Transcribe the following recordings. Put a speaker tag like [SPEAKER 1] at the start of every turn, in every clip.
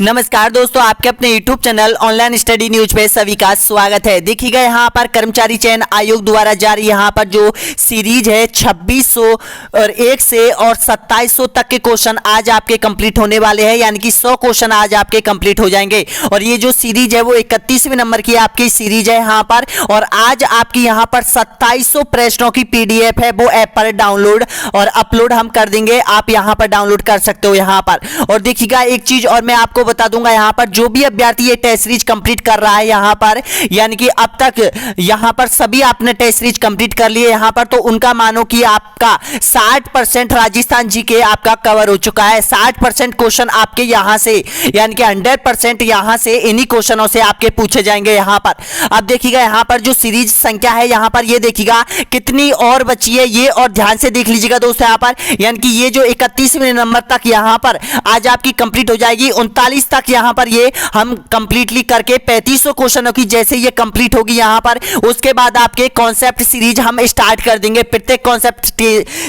[SPEAKER 1] नमस्कार दोस्तों, आपके अपने YouTube channel online study news पे सभी का स्वागत है। देखिएगा यहाँ पर कर्मचारी चयन आयोग द्वारा जारी यहाँ पर जो सीरीज है 2600 और 1 से और 2700 तक के क्वेश्चन आज आपके कंप्लीट होने वाले हैं, यानी कि 100 क्वेश्चन आज आपके कंप्लीट हो जाएंगे। और ये जो सीरीज है वो 31वें नंबर की आपकी सीरीज है यहाँ पर, और आज आपकी यहाँ पर 2700 प्रश्नों की PDF है, वो ऐप पर डाउनलोड और अपलोड हम कर देंगे। आप यहाँ पर डाउनलोड कर सकते हो यहाँ पर। और देखिएगा एक चीज और मैं आपको बता दूंगा, यहाँ पर जो भी अभ्यर्थी ये टेस्ट सीरीज कंप्लीट कर रहा है यहाँ पर, यानी कि अब तक यहाँ पर सभी आपने टेस्ट सीरीज कंप्लीट कर लिए यहाँ पर, तो उनका मानो कि आपका 60% राजस्थान जी के आपका कवर हो चुका है। 60% क्वेश्चन आपके यहाँ से, यानी कि 100% यहाँ से इन्हीं क्वेश्चनों से आपके पूछे जाएंगे यहाँ पर। अब देखिएगा यहाँ पर जो सीरीज संख्या है यहाँ पर, ये देखिएगा कितनी और बची है ये, और ध्यान से देख लीजिएगा दोस्तों यहाँ पर, यानी कि ये जो 31वें नंबर तक यहाँ पर आज आपकी कंप्लीट हो जाएगी। 39 तक यहाँ पर ये हम कंप्लीटली करके 3500 क्वेश्चनों की जैसे ये कंप्लीट होगी यहाँ पर, उसके बाद आपके कॉन्सेप्ट सीरीज हम स्टार्ट कर देंगे। प्रत्येक कॉन्सेप्ट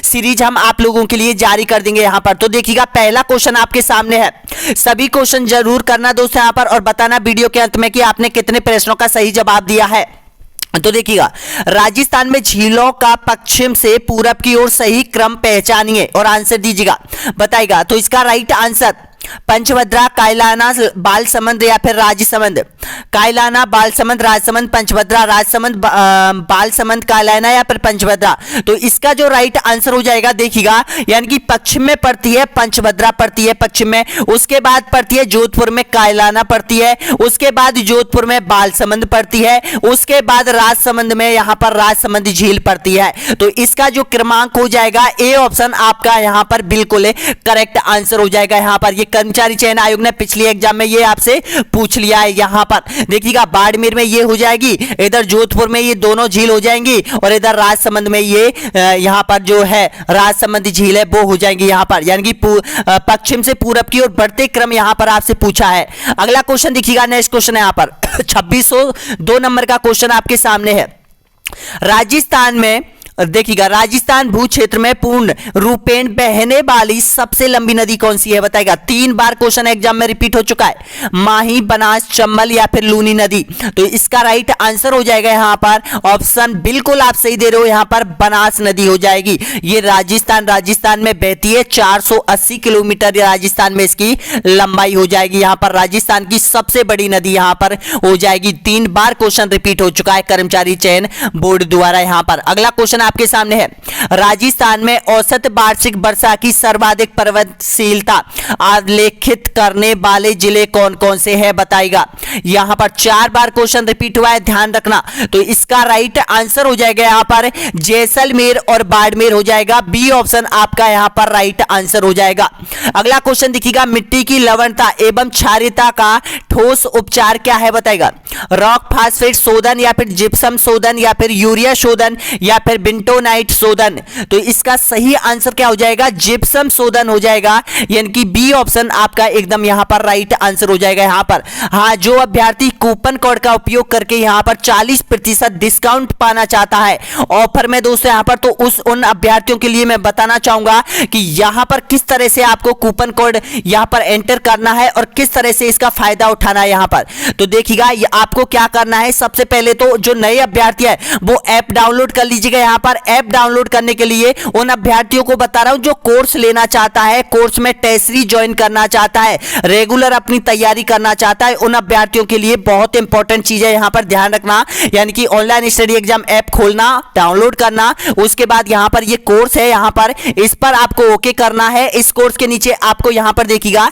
[SPEAKER 1] सीरीज हम आप लोगों के लिए जारी कर देंगे यहाँ पर। तो देखिएगा पहला क्वेश्चन आपके सामने है, सभी क्वेश्चन जरूर करना दोस्तों यहाँ पर, और बताना वीडियो के अंत में कि आपने कितने प्रश्नों का सही जवाब दिया है। तो देखिएगा, राजस्थान में झीलों का पश्चिम से पूरब की ओर सही क्रम पहचानिए और आंसर दीजिएगा, बताइएगा। तो इसका राइट आंसर पंचभद्रा, कायलाना, बालसमंद या फिर राजसमंद। कायलाना, बालसमंद, राजसमंद, पंचभद्रा, राजसमंद, बालसमंद, कायलाना या फिर पंचभद्रा। तो इसका जो राइट आंसर हो जाएगा देखिएगा, यानी कि पश्चिम में पड़ती है पंचभद्रा पड़ती है पश्चिम में, उसके बाद पड़ती है जोधपुर में कायलाना पड़ती है, उसके बाद जोधपुर में बालसमंद पड़ती है, उसके बाद राजसमंद में यहाँ पर राजसमंद झील पड़ती है। तो इसका जो क्रमांक हो जाएगा ए ऑप्शन आपका यहाँ पर बिल्कुल करेक्ट आंसर हो जाएगा यहाँ पर। ये कर्मचारी चयन आयोग ने पिछले एग्जाम में ये आपसे पूछ लिया है यहाँ पर। देखिएगा बाड़मेर में ये हो जाएगी, इधर जोधपुर में ये दोनों झील हो जाएंगी, और इधर राजसमंद में ये यहाँ पर जो है राजसमंद झील है वो हो जाएंगी यहाँ पर, यानी कि पश्चिम से पूरब की ओर बढ़ते क्रम यहाँ पर आपसे पूछा है। अगला क्वेश्चन देखिएगा, नेक्स्ट क्वेश्चन है यहाँ पर 2602 नंबर का क्वेश्चन आपके सामने है। राजस्थान में देखिएगा, राजस्थान भू क्षेत्र में पूर्ण रूपेण बहने वाली सबसे लंबी नदी कौन सी है, बताएगा। 3 बार क्वेश्चन एग्जाम में रिपीट हो चुका है, माही, बनास, चंबल या फिर लूनी नदी। तो इसका राइट आंसर हो जाएगा यहाँ पर ऑप्शन, बिल्कुल आप सही दे रहे हो यहाँ पर, बनास नदी हो जाएगी। ये राजस्थान में बहती है, 480 किलोमीटर राजस्थान में इसकी लंबाई हो जाएगी। यहाँ पर राजस्थान की सबसे बड़ी नदी यहाँ पर हो जाएगी। 3 बार क्वेश्चन रिपीट हो चुका है कर्मचारी चयन बोर्ड द्वारा यहाँ पर। अगला क्वेश्चन आपके सामने है, राजस्थान में औसत वार्षिक वर्षा की सर्वाधिक परिवर्तनशीलता आलेखित करने वाले जिले कौन कौन से हैं, बताइएगा। यहां पर 4 बार क्वेश्चन रिपीट हुआ है, ध्यान रखना। तो इसका राइट आंसर हो जाएगा यहां पर जैसलमेर और बाड़मेर हो जाएगा। बी ऑप्शन आपका यहां पर राइट आंसर हो जाएगा। अगला क्वेश्चन देखिएगा, मिट्टी की लवणता एवं क्षारीयता का ठोस उपचार क्या है, बताइएगा। रॉक फास्फेट शोधन या फिर जिप्सम शोधन या फिर यूरिया शोधन या फिर बेंटोनाइट शोधन। तो इसका सही आंसर क्या हो जाएगा, जिप्सम शोधन हो जाएगा, यानी कि बी ऑप्शन आपका एकदम यहां पर राइट आंसर हो जाएगा यहां पर। हां, जो अभ्यर्थी कूपन कोड का उपयोग करके यहां पर 40% डिस्काउंट पाना चाहता है ऑफर में दोस्तों यहां पर, तो उन अभ्यर्थियों के लिए मैं बताना चाहूंगा कि यहां पर किस तरह से आपको कूपन कोड यहां पर एंटर करना है और किस तरह से इसका फायदा उठाना है यहां पर। तो देखिएगा आपको क्या करना है, सबसे पहले तो जो नए अभ्यर्थी है वो ऐप डाउनलोड कर लीजिएगा। यहाँ पर ऐप डाउनलोड करने के लिए उन अभ्यर्थियों को बता रहा हूं जो कोर्स लेना चाहता है, कोर्स में टेस्ट सीरीज ज्वाइन करना चाहता है, रेगुलर अपनी तैयारी करना चाहता है, उन अभ्यर्थियों के लिए बहुत इंपॉर्टेंट चीज है यहाँ पर, ध्यान रखना। यानी कि ऑनलाइन स्टडी एग्जाम ऐप खोलना, डाउनलोड करना, उसके बाद यहाँ पर ये कोर्स है यहाँ पर, इस पर आपको ओके करना है। इस कोर्स के नीचे आपको यहाँ पर देखिएगा,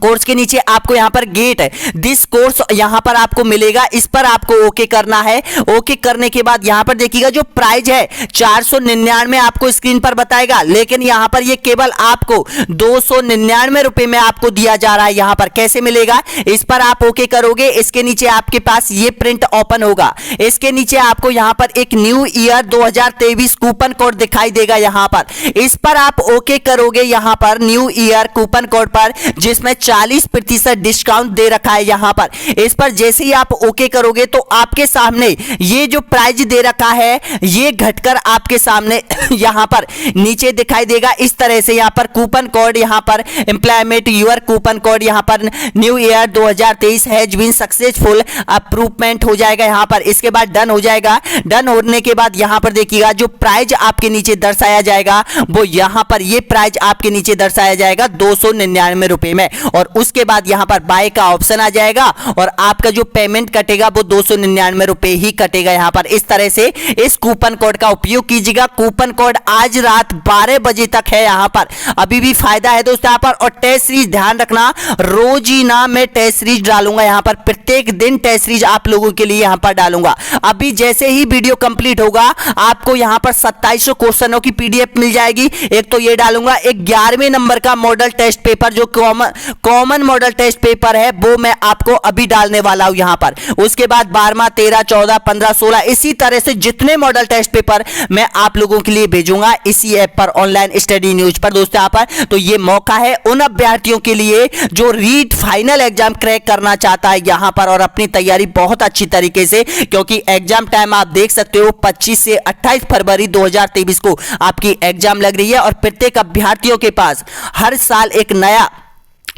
[SPEAKER 1] कोर्स के नीचे आपको यहां पर गेट दिस कोर्स यहां पर आपको मिलेगा, इस पर आपको ओके करना है। ओके करने के बाद यहां पर देखिएगा जो प्राइस है 499 आपको स्क्रीन पर बताएगा, लेकिन यहां पर ये केवल आपको 299 रुपए में आपको दिया जा रहा है। यहां पर कैसे मिलेगा, इस पर आप ओके करोगे, इसके नीचे आपके पास ये प्रिंट ओपन होगा, इसके नीचे आपको यहां पर एक न्यू ईयर 2023 कूपन कोड दिखाई देगा। यहां पर इस पर आप ओके करोगे, यहां पर न्यू ईयर कूपन कोड पर, जिसमें में 40% डिस्काउंट दे रखा है यहाँ पर। इस पर जैसे ही आप ओके करोगे तो आपके सामने ये जो प्राइस दे रखा है ये घटकर आपके सामने यहाँ पर नीचे दिखाई देगा। इस तरह से यहाँ पर कूपन कोड, यहाँ पर एम्प्लॉयमेंट यूर कूपन कोड, यहाँ पर new year 2023 has been successful approvement हो जाएगा यहाँ पर। इसके बाद डन हो जाएगा। डन होने के बाद यहाँ पर देखिएगा जो प्राइस आपके नीचे दर्शाया जाएगा वो यहाँ पर ये प्राइस आपके नीचे दर्शाया जाएगा 299 रुपए में, और उसके बाद यहाँ पर बाय का ऑप्शन आ जाएगा और आपका जो पेमेंट कटेगा वो 299 रुपए ही कटेगा यहाँ पर। इस तरह से इस कूपन कोड का उपयोग कीजिएगा। कूपन कोड आज रात 12 बजे तक है यहाँ पर, अभी भी फायदा है दोस्तों यहाँ पर। और टेस्ट सीरीज ध्यान रखना, रोजीना मैं टेस्ट सीरीज डालूंगा यहाँ पर, प्रत्येक दिन टेस्ट सीरीज आप लोगों के लिए यहाँ पर डालूंगा। अभी जैसे ही वीडियो कंप्लीट होगा आपको यहाँ पर 2700 क्वेश्चनों की पीडीएफ मिल जाएगी। एक तो ये डालूंगा, एक 11वें नंबर का मॉडल टेस्ट पेपर जो कॉमन मॉडल टेस्ट पेपर है वो मैं आपको अभी डालने वाला हूं यहाँ पर। उसके बाद 12वां, 13, 14, 15, 16 इसी तरह से जितने मॉडल टेस्ट पेपर मैं आप लोगों के लिए भेजूंगा इसी ऐप पर, ऑनलाइन स्टडी न्यूज पर दोस्तों यहाँ पर। तो ये मौका है उन अभ्यर्थियों के लिए जो रीट फाइनल एग्जाम क्रैक करना चाहता है यहाँ पर, और अपनी तैयारी बहुत अच्छी तरीके से, क्योंकि एग्जाम टाइम आप देख सकते हो 25 से 28 फरवरी 2023 को आपकी एग्जाम लग रही है। और प्रत्येक अभ्यर्थियों के पास हर साल एक नया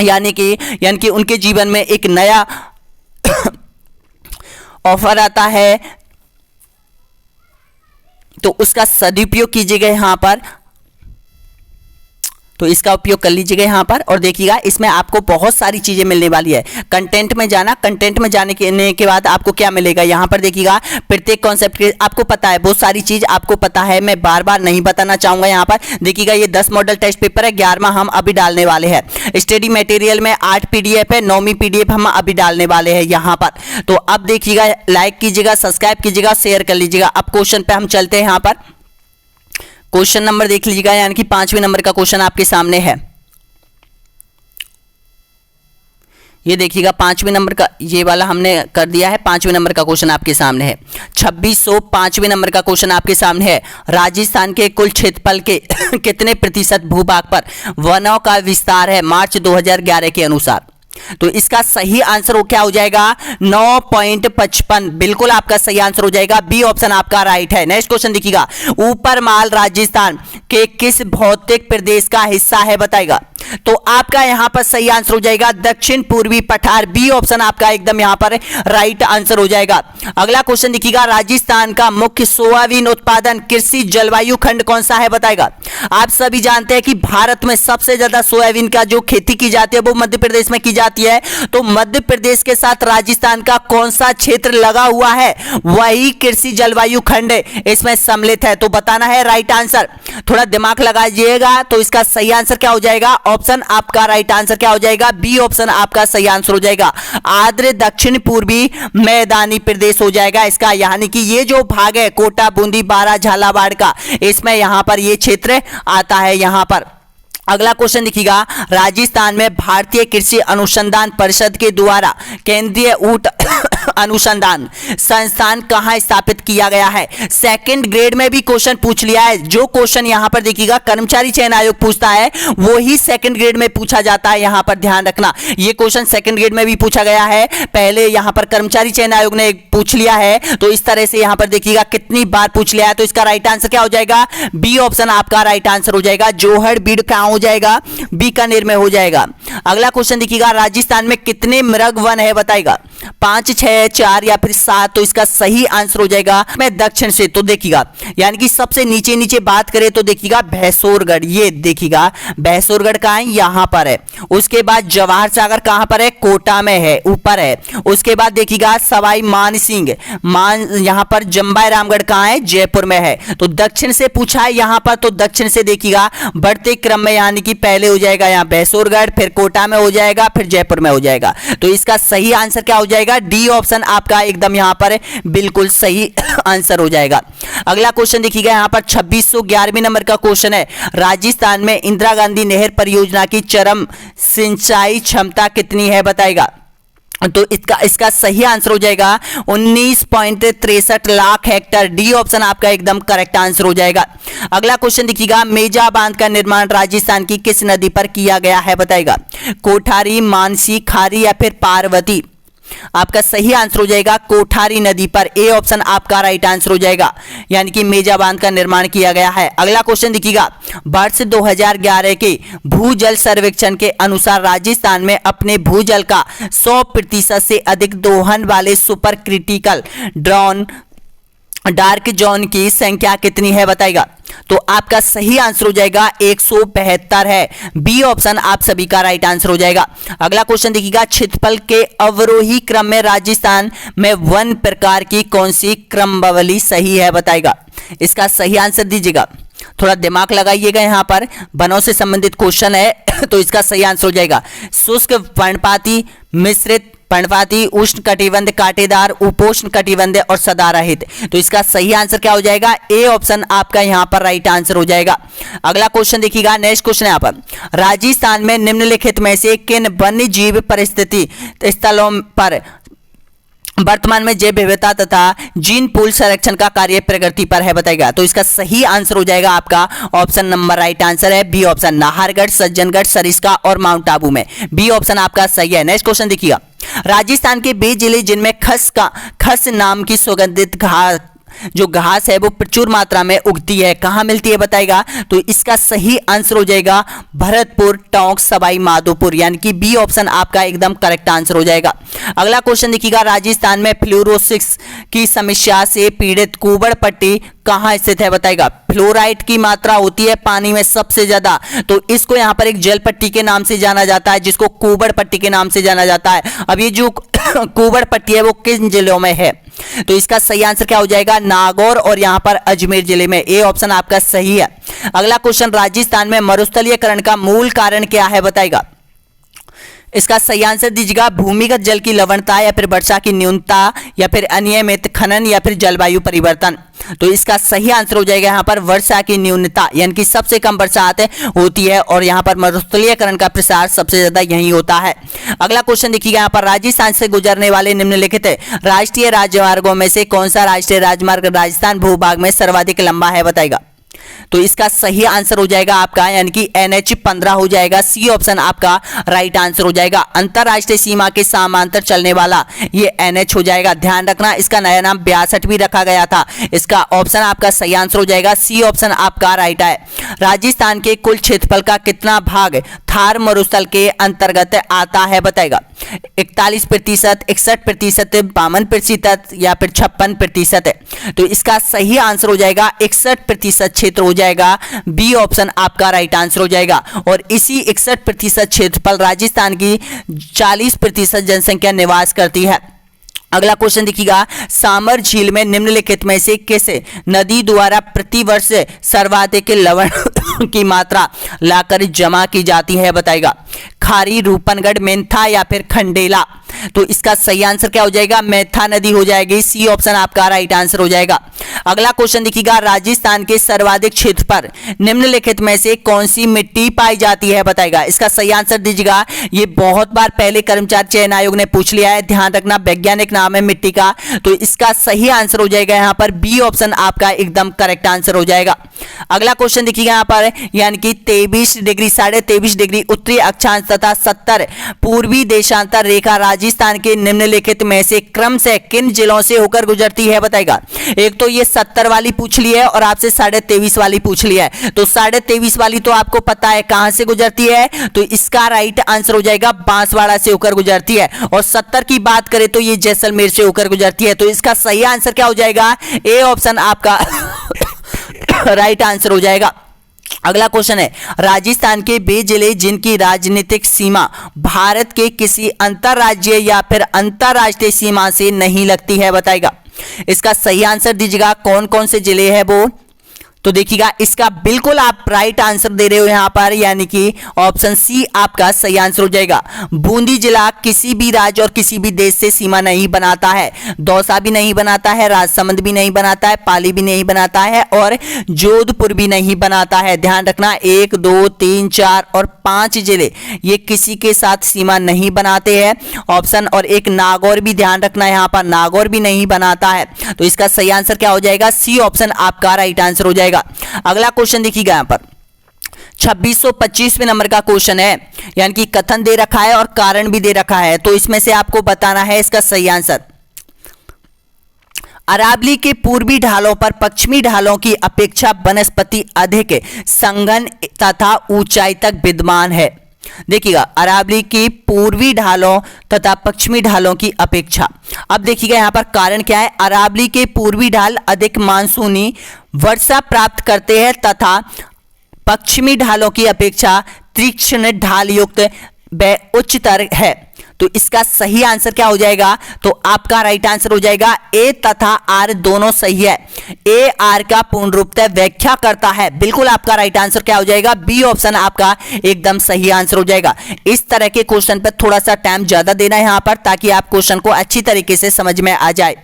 [SPEAKER 1] यानी कि उनके जीवन में एक नया ऑफर आता है, तो उसका सदुपयोग कीजिएगा यहाँ पर। तो इसका उपयोग कर लीजिएगा यहाँ पर और देखिएगा इसमें आपको बहुत सारी चीजें मिलने वाली है। कंटेंट में जाना, कंटेंट में जाने के बाद आपको क्या मिलेगा यहाँ पर देखिएगा, प्रत्येक कॉन्सेप्ट के आपको पता है, बहुत सारी चीज आपको पता है, मैं बार बार नहीं बताना चाहूंगा यहाँ पर। देखिएगा ये 10 मॉडल टेस्ट पेपर है, 11वां हम अभी डालने वाले हैं। स्टडी मटेरियल में 8 पीडीएफ है, 9वीं पीडीएफ हम अभी डालने वाले हैं यहाँ पर। तो अब देखिएगा, लाइक कीजिएगा, सब्सक्राइब कीजिएगा, शेयर कर लीजिएगा। अब क्वेश्चन पे हम चलते हैं यहाँ पर। क्वेश्चन नंबर देख लीजिएगा, यानी कि 5वें नंबर का क्वेश्चन आपके सामने है। ये देखिएगा 5वें नंबर का, ये वाला हमने कर दिया है। 5वें नंबर का क्वेश्चन आपके सामने है। 2605वें नंबर का क्वेश्चन आपके सामने है। राजस्थान के कुल क्षेत्रफल के कितने प्रतिशत भूभाग पर वनों का विस्तार है मार्च 2011 के अनुसार? तो इसका सही आंसर क्या हो जाएगा? 9.55। बिल्कुल आपका सही आंसर हो जाएगा, बी ऑप्शन आपका राइट है। नेक्स्ट क्वेश्चन देखिएगा, ऊपर माल राजस्थान के किस भौतिक प्रदेश का हिस्सा है बताएगा? तो आपका यहां पर सही आंसर हो जाएगा दक्षिण पूर्वी पठार, बी ऑप्शन आपका एकदम यहां पर राइट आंसर हो जाएगा। अगला क्वेश्चन देखिएगा, राजस्थान का मुख्य सोयाबीन उत्पादन कृषि जलवायु खंड कौन सा है बताएगा? आप सभी जानते हैं कि भारत में सबसे ज्यादा सोयाबीन का जो खेती की जाती है वो मध्य प्रदेश में की जाती है। तो मध्य प्रदेश के साथ राजस्थान का कौन सा क्षेत्र लगा हुआ है? वही कृषि जलवायु खंड इसमें सम्मिलित है। तो बताना है राइट आंसर, थोड़ा दिमाग लगाइएगा। तो इसका सही आंसर क्या हो जाएगा? ऑप्शन आपका राइट आंसर क्या हो जाएगा? बी ऑप्शन आपका सही आंसर हो जाएगा, आर्द्र दक्षिण पूर्वी मैदानी प्रदेश हो जाएगा इसका। यानी कि ये जो भाग है कोटा, बूंदी, बारा, झालावाड़ का, इसमें यहां पर ये क्षेत्र आता है यहां पर। अगला क्वेश्चन देखिएगा, राजस्थान में भारतीय कृषि अनुसंधान परिषद के द्वारा केंद्रीय ऊंट अनुसंधान संस्थान कहां स्थापित किया गया है? सेकंड ग्रेड में भी क्वेश्चन पूछ लिया है। जो क्वेश्चन यहां पर देखिएगा कर्मचारी चयन आयोग पूछता है वो ही सेकंड ग्रेड में पूछा जाता है, यहां पर ध्यान रखना। ये क्वेश्चन सेकंड ग्रेड में भी पूछा गया है, पहले यहां पर कर्मचारी चयन आयोग ने पूछ लिया है। तो इस तरह से यहां पर देखिएगा कितनी बार पूछ लिया है। तो इसका राइट आंसर क्या हो जाएगा? बी ऑप्शन आपका राइट आंसर हो जाएगा, जोहड़ बीड़ कहां हो जाएगा? बीकानेर में हो जाएगा। अगला क्वेश्चन देखिएगा, राजस्थान में कितने मृग वन है बताएगा? 5, 6, 4 या फिर 7? तो इसका सही आंसर हो जाएगा मैं दक्षिण से। तो देखिएगा यानी कि सबसे नीचे नीचे बात करें तो देखिएगा भैंसोरगढ़, ये देखिएगा भैंसोरगढ़ कहां है? यहां पर है। उसके बाद जवाहर सागर कहां पर है? कोटा में है, ऊपर है। उसके बाद देखिएगा सवाई मानसिंह यहां पर, जम्बाई रामगढ़ कहां है? जयपुर में है। तो दक्षिण से पूछा है यहां पर, तो दक्षिण से देखिएगा बढ़ते क्रम में, यानी कि पहले हो जाएगा यहां भैंसोरगढ़, फिर कोटा में हो जाएगा, फिर जयपुर में हो जाएगा। तो इसका सही आंसर क्या हो जाएगा? डी ऑप्शन आपका एकदम यहां पर बिल्कुल सही आंसर हो जाएगा। अगला क्वेश्चन देखिएगा यहां पर 2611वें नंबर का क्वेश्चन है, राजस्थान में इंदिरा गांधी नहर परियोजना की चरम सिंचाई क्षमता कितनी है बताएगा? तो इसका सही आंसर हो जाएगा 19.63 लाख हेक्टेयर। डी ऑप्शन आपका एकदम करेक्ट आंसर हो जाएगा। अगला क्वेश्चन देखिएगा, मेजा बांध का निर्माण राजस्थान की किस नदी पर किया गया है बताएगा? कोठारी, मानसी, खारी या फिर पार्वती? आपका सही आंसर हो जाएगा कोठारी नदी पर। ए ऑप्शन आपका राइट आंसर हो जाएगा, यानी कि मेजा बांध का निर्माण किया गया है। अगला क्वेश्चन देखिएगा, वर्ष 2011 के भूजल सर्वेक्षण के अनुसार राजस्थान में अपने भूजल का 100% से अधिक दोहन वाले सुपर क्रिटिकल डार्क जोन की संख्या कितनी है बताएगा? तो आपका सही आंसर हो जाएगा 172 है। बी ऑप्शन आप सभी का राइट आंसर हो जाएगा। अगला क्वेश्चन देखिएगा, क्षेत्रफल के अवरोही क्रम में राजस्थान में वन प्रकार की कौन सी क्रमावली सही है बताएगा? इसका सही आंसर दीजिएगा, थोड़ा दिमाग लगाइएगा, यहां पर वनों से संबंधित क्वेश्चन है तो इसका सही आंसर हो जाएगा शुष्क पर्णपाती, मिश्रित पर्णपाती, उष्ण कटिबंध, कांटेदार, उपोष्ण कटिबंध और सदारहित। तो इसका सही आंसर क्या हो जाएगा? ए ऑप्शन आपका यहां पर राइट आंसर हो जाएगा। अगला क्वेश्चन देखिएगा, नेक्स्ट क्वेश्चन यहां पर, राजस्थान में निम्नलिखित में से किन वन्य जीव परिस्थिति स्थलों पर वर्तमान में जैव विविधता तथा जीन पूल संरक्षण का कार्य प्रगति पर है बताएगा? तो इसका सही आंसर हो जाएगा आपका ऑप्शन नंबर राइट आंसर है बी ऑप्शन, नाहरगढ़, सज्जनगढ़, सरिस्का और माउंट आबू में। बी ऑप्शन आपका सही है। नेक्स्ट क्वेश्चन देखिएगा, राजस्थान के वे जिले जिनमें खस नाम की सुगंधित घास है वो प्रचुर मात्रा में उगती है, कहां मिलती है बताएगा? तो इसका सही आंसर हो जाएगा भरतपुर, टोंक, सवाई माधोपुर, यानी कि बी ऑप्शन आपका एकदम करेक्ट आंसर हो जाएगा। अगला क्वेश्चन देखिएगा, राजस्थान में फ्लोरोसिस की समस्या से पीड़ित कुबड़ पट्टी कहां स्थित है बताएगा? फ्लोराइड की मात्रा होती है पानी में सबसे ज्यादा, तो इसको यहां पर एक जल पट्टी के नाम से जाना जाता है, जिसको कुबड़ पट्टी के नाम से जाना जाता है। अब ये जो कुबड़ पट्टी है वो किन जिलों में है? तो इसका सही आंसर क्या हो जाएगा? नागौर और यहां पर अजमेर जिले में। ए ऑप्शन आपका सही है। अगला क्वेश्चन, राजस्थान में मरुस्थलीयकरण का मूल कारण क्या है बताएगा? इसका सही आंसर दीजिएगा भूमिगत जल की लवणता या फिर वर्षा की न्यूनता या फिर अनियमित खनन या फिर जलवायु परिवर्तन। तो इसका सही आंसर हो जाएगा यहाँ पर वर्षा की न्यूनता, यानी कि सबसे कम बरसात होती है और यहाँ पर मरुस्थलीयकरण का प्रसार सबसे ज्यादा यही होता है। अगला क्वेश्चन देखिएगा, यहाँ पर राजस्थान से गुजरने वाले निम्नलिखित राष्ट्रीय राजमार्गों में से कौन सा राष्ट्रीय राजमार्ग राजस्थान भूभाग में सर्वाधिक लंबा है बताएगा? तो इसका सही आंसर हो जाएगा आपका, यानी कि NH-15 हो जाएगा। सी ऑप्शन आपका राइट आंसर हो जाएगा। अंतरराष्ट्रीय सीमा के समांतर चलने वाला ये NH हो जाएगा। ध्यान रखना, इसका नया नाम 62 भी रखा गया था। इसका ऑप्शन आपका सही आंसर हो जाएगा। सी ऑप्शन आपका राइट है। राजस्थान के कुल क्षेत्रफल का कितना भाग थार मरुस्थल के अंतर्गत आता है बताएगा? 41%, 61%, 52% या फिर 56%? तो इसका सही आंसर हो जाएगा 61% क्षेत्र हो जाएगा। बी ऑप्शन आपका राइट आंसर हो जाएगा। और इसी 61% क्षेत्रफल राजस्थान की 40% जनसंख्या निवास करती है। अगला क्वेश्चन देखिएगा, सामर झील में निम्नलिखित में से किस नदी द्वारा प्रतिवर्ष सर्वाधिक लवण की मात्रा लाकर जमा की जाती है बताएगा? खारी, रूपनगढ़, मेंथा या फिर खंडेला? तो इसका सही आंसर क्या हो जाएगा? मेंथा नदी हो जाएगी। सी ऑप्शन आपका राइट आंसर हो जाएगा। अगला क्वेश्चन देखिएगा, राजस्थान के सर्वाधिक क्षेत्र पर निम्नलिखित में से कौन सी मिट्टी पाई जाती है बताएगा? इसका सही आंसर दीजिएगा। ये बहुत बार पहले कर्मचारी चयन आयोग ने पूछ लिया है, ध्यान रखना, वैज्ञानिक नाम है मिट्टी का। तो इसका सही आंसर हो जाएगा यहाँ पर बी ऑप्शन आपका एकदम करेक्ट आंसर हो जाएगा। अगला क्वेश्चन देखिएगा यहाँ पर, यानी कि 23 डिग्री 23.5 डिग्री उत्तरी अक्षांश तथा 70 पूर्वी देशांतर रेखा राजस्थान के निम्नलिखित में से क्रम से किन जिलों से होकर गुजरती है बताएगा? एक तो ये 70 वाली पूछ ली है और आपसे 23.5 वाली पूछ ली है। तो 23.5 वाली तो आपको पता है कहां से गुजरती है, तो इसका राइट आंसर हो जाएगा बांसवाड़ा से होकर गुजरती है। और 70 की बात करें तो ये जैसलमेर से होकर गुजरती है। तो इसका सही आंसर क्या हो जाएगा? ए ऑप्शन आपका राइट आंसर हो जाएगा। अगला क्वेश्चन है, राजस्थान के वे जिले जिनकी राजनीतिक सीमा भारत के किसी अंतरराज्यीय या फिर अंतरराष्ट्रीय सीमा से नहीं लगती है बताएगा? इसका सही आंसर दीजिएगा, कौन कौन से जिले हैं वो? तो देखिएगा इसका बिल्कुल आप राइट आंसर दे रहे हो यहां पर, यानी कि ऑप्शन सी आपका सही आंसर हो जाएगा। बूंदी जिला किसी भी राज्य और किसी भी देश से सीमा नहीं बनाता है, दौसा भी नहीं बनाता है, राजसमंद भी नहीं बनाता है, पाली भी नहीं बनाता है और जोधपुर भी नहीं बनाता है। ध्यान रखना 1, 2, 3, 4 और 5 जिले ये किसी के साथ सीमा नहीं बनाते हैं ऑप्शन, और एक नागौर भी ध्यान रखना यहां पर, नागौर भी नहीं बनाता है। तो इसका सही आंसर क्या हो जाएगा? सी ऑप्शन आपका राइट आंसर हो जाएगा। अगला क्वेश्चन देखिएगा यहां पर 2625वें नंबर का क्वेश्चन है, यानी कि कथन दे रखा है और कारण भी दे रखा है, तो इसमें से आपको बताना है इसका सही आंसर। अरावली के पूर्वी ढालों पर पश्चिमी ढालों की अपेक्षा वनस्पति अधिक संघन तथा ऊंचाई तक विद्यमान है। देखिएगा अरावली की पूर्वी ढालों तथा पश्चिमी ढालों की अपेक्षा। अब देखिएगा यहां पर कारण क्या है? अरावली के पूर्वी ढाल अधिक मानसूनी वर्षा प्राप्त करते हैं तथा पश्चिमी ढालों की अपेक्षा तीक्ष्ण ढाल युक्त व उच्चतर है। तो इसका सही आंसर क्या हो जाएगा? तो आपका राइट आंसर हो जाएगा ए तथा आर दोनों सही है। ए आर का पूर्ण रूपतः व्याख्या करता है। बिल्कुल आपका राइट आंसर क्या हो जाएगा? बी ऑप्शन आपका एकदम सही आंसर हो जाएगा। इस तरह के क्वेश्चन पर थोड़ा सा टाइम ज्यादा देना है यहां पर, ताकि आप क्वेश्चन को अच्छी तरीके से समझ में आ जाए।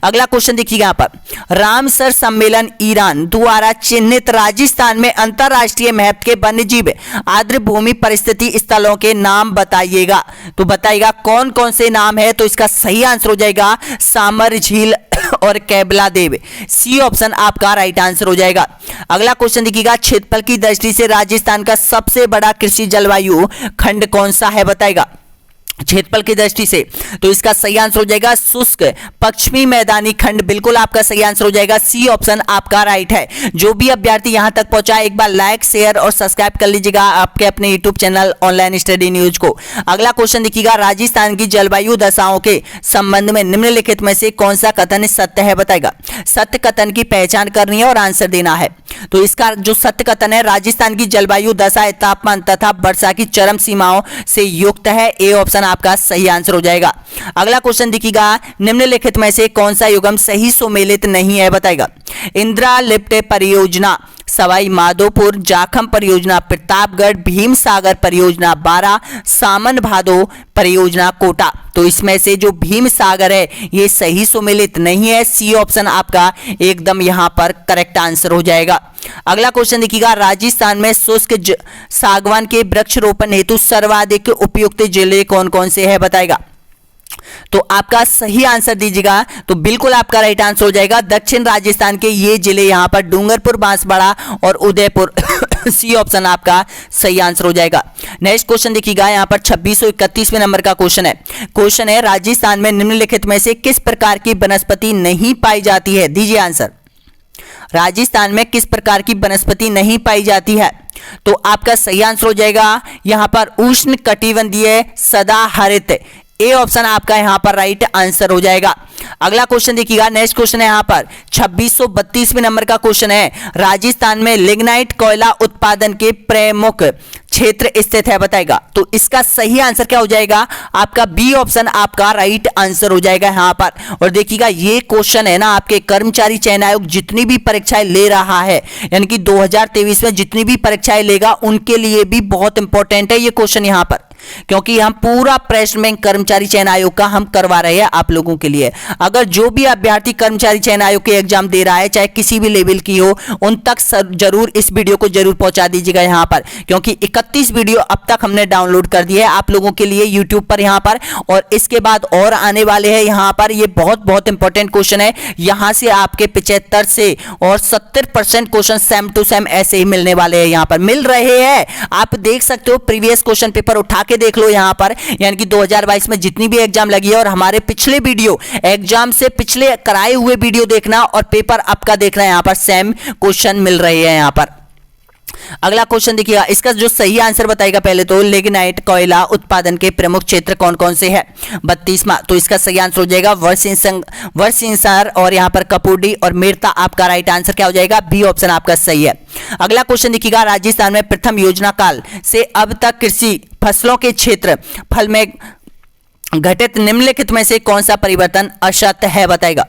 [SPEAKER 1] अगला क्वेश्चन देखिएगा यहां पर, रामसर सम्मेलन ईरान द्वारा चिन्हित राजस्थान में अंतरराष्ट्रीय महत्व के वन्य जीव आर्द्र भूमि परिस्थिति स्थलों के नाम बताइएगा। तो बताइएगा कौन कौन से नाम है? तो इसका सही आंसर हो जाएगा सामर झील और कैबला देव। सी ऑप्शन आपका राइट आंसर हो जाएगा। अगला क्वेश्चन देखिएगा, क्षेत्रफल की दृष्टि से राजस्थान का सबसे बड़ा कृषि जलवायु खंड कौन सा है? बताएगा क्षेत्रफल की दृष्टि से। तो इसका सही आंसर हो जाएगा शुष्क पश्चिमी मैदानी खंड। बिल्कुल आपका सही आंसर हो जाएगा। सी ऑप्शन आपका राइट है। जो भी अभ्यर्थी यहां तक पहुंचा एक बार लाइक शेयर और सब्सक्राइब कर लीजिएगा आपके अपने YouTube channel online study news को। अगला क्वेश्चन देखिएगा, राजस्थान की जलवायु दशाओं के संबंध में निम्नलिखित में से कौन सा कथन सत्य है? बताएगा। सत्य कथन की पहचान करनी है और आंसर देना है। तो इसका जो सत्य कथन है, राजस्थान की जलवायु दशा तापमान तथा वर्षा की चरम सीमाओं से युक्त है। ए ऑप्शन आपका सही आंसर हो जाएगा। अगला क्वेश्चन देखिएगा, निम्नलिखित में से कौन सा युग्म सही सुमेलित नहीं है? बताएगा। इंदिरा लिफ्ट परियोजना सवाई माधोपुर, जाखम परियोजना प्रतापगढ़, भीम सागर परियोजना बारा, सामन भादो परियोजना कोटा। तो इसमें से जो भीम सागर है ये सही सुमेलित नहीं है। सी ऑप्शन आपका एकदम यहां पर करेक्ट आंसर हो जाएगा। अगला क्वेश्चन देखिएगा, राजस्थान में शुष्क सागवान के वृक्षारोपण हेतु सर्वाधिक उपयुक्त जिले कौन कौन से है? बताएगा। तो आपका सही आंसर दीजिएगा। तो बिल्कुल आपका राइट आंसर हो जाएगा दक्षिण राजस्थान के ये जिले यहां पर डूंगरपुर, बांसवाड़ा और उदयपुर। सी ऑप्शन आपका सही आंसर हो जाएगा। नेक्स्ट क्वेश्चन देखिएगा यहां पर 2631वें नंबर का क्वेश्चन है। क्वेश्चन है, राजस्थान में निम्नलिखित में से किस प्रकार की वनस्पति नहीं पाई जाती है? दीजिए आंसर। राजस्थान में किस प्रकार की वनस्पति नहीं पाई जाती है? तो आपका सही आंसर हो जाएगा यहां पर उष्ण कटिबंधीय सदाहरित। ए ऑप्शन आपका यहां पर राइट आंसर हो जाएगा। अगला क्वेश्चन देखिएगा, नेक्स्ट क्वेश्चन है यहां पर 2632वें नंबर का क्वेश्चन है, राजस्थान में लिग्नाइट कोयला उत्पादन के प्रमुख क्षेत्र स्थित है? बताएगा। तो इसका सही आंसर क्या हो जाएगा? आपका बी ऑप्शन आपका राइट आंसर हो जाएगा यहां पर। और देखिएगा ये क्वेश्चन है ना, आपके कर्मचारी चयन आयोग जितनी भी परीक्षाएं ले रहा है, यानी कि 2023 में जितनी भी परीक्षाएं लेगा उनके लिए भी बहुत इंपॉर्टेंट है ये क्वेश्चन यहां पर, क्योंकि हम पूरा प्रश्न बैंक कर्मचारी चयन आयोग का हम करवा रहे हैं आप लोगों के लिए। अगर जो भी अभ्यर्थी कर्मचारी चयन आयोग के एग्जाम दे रहा है, चाहे किसी भी लेवल की हो, उन तक जरूर इस वीडियो को जरूर पहुंचा दीजिएगा यहां पर, क्योंकि 31 वीडियो अब तक हमने डाउनलोड कर दिए है आप लोगों के लिए यूट्यूब पर यहां पर, और इसके बाद और आने वाले हैं यहां पर। ये बहुत इंपॉर्टेंट क्वेश्चन है। यहां से आपके 75 से और 70% क्वेश्चन सेम टू सेम ऐसे ही मिलने वाले हैं, यहां पर मिल रहे हैं। आप देख सकते हो, प्रीवियस क्वेश्चन पेपर उठा के देख लो यहां पर, यानी कि 2022 में जितनी भी एग्जाम लगी है और हमारे पिछले वीडियो एग्जाम से पिछले कराए हुए वीडियो देखना और पेपर आपका देखना, यहां पर सेम क्वेश्चन मिल रहे हैं यहां पर। अगला क्वेश्चन देखिएगा, इसका जो सही आंसर बताएगा पहले तो, लिग्नाइट कोयला उत्पादन के प्रमुख क्षेत्र कौन कौन से हैं? 32वां। तो इसका सही आंसर हो जाएगा वर्षिंसार और यहां पर कपूरडी और मेरता। आपका राइट आंसर क्या हो जाएगा? बी ऑप्शन आपका सही है। अगला क्वेश्चन देखिएगा, राजस्थान में प्रथम योजना काल से अब तक कृषि फसलों के क्षेत्र फल में घटित निम्नलिखित में से कौन सा परिवर्तन असत्य है? बताएगा।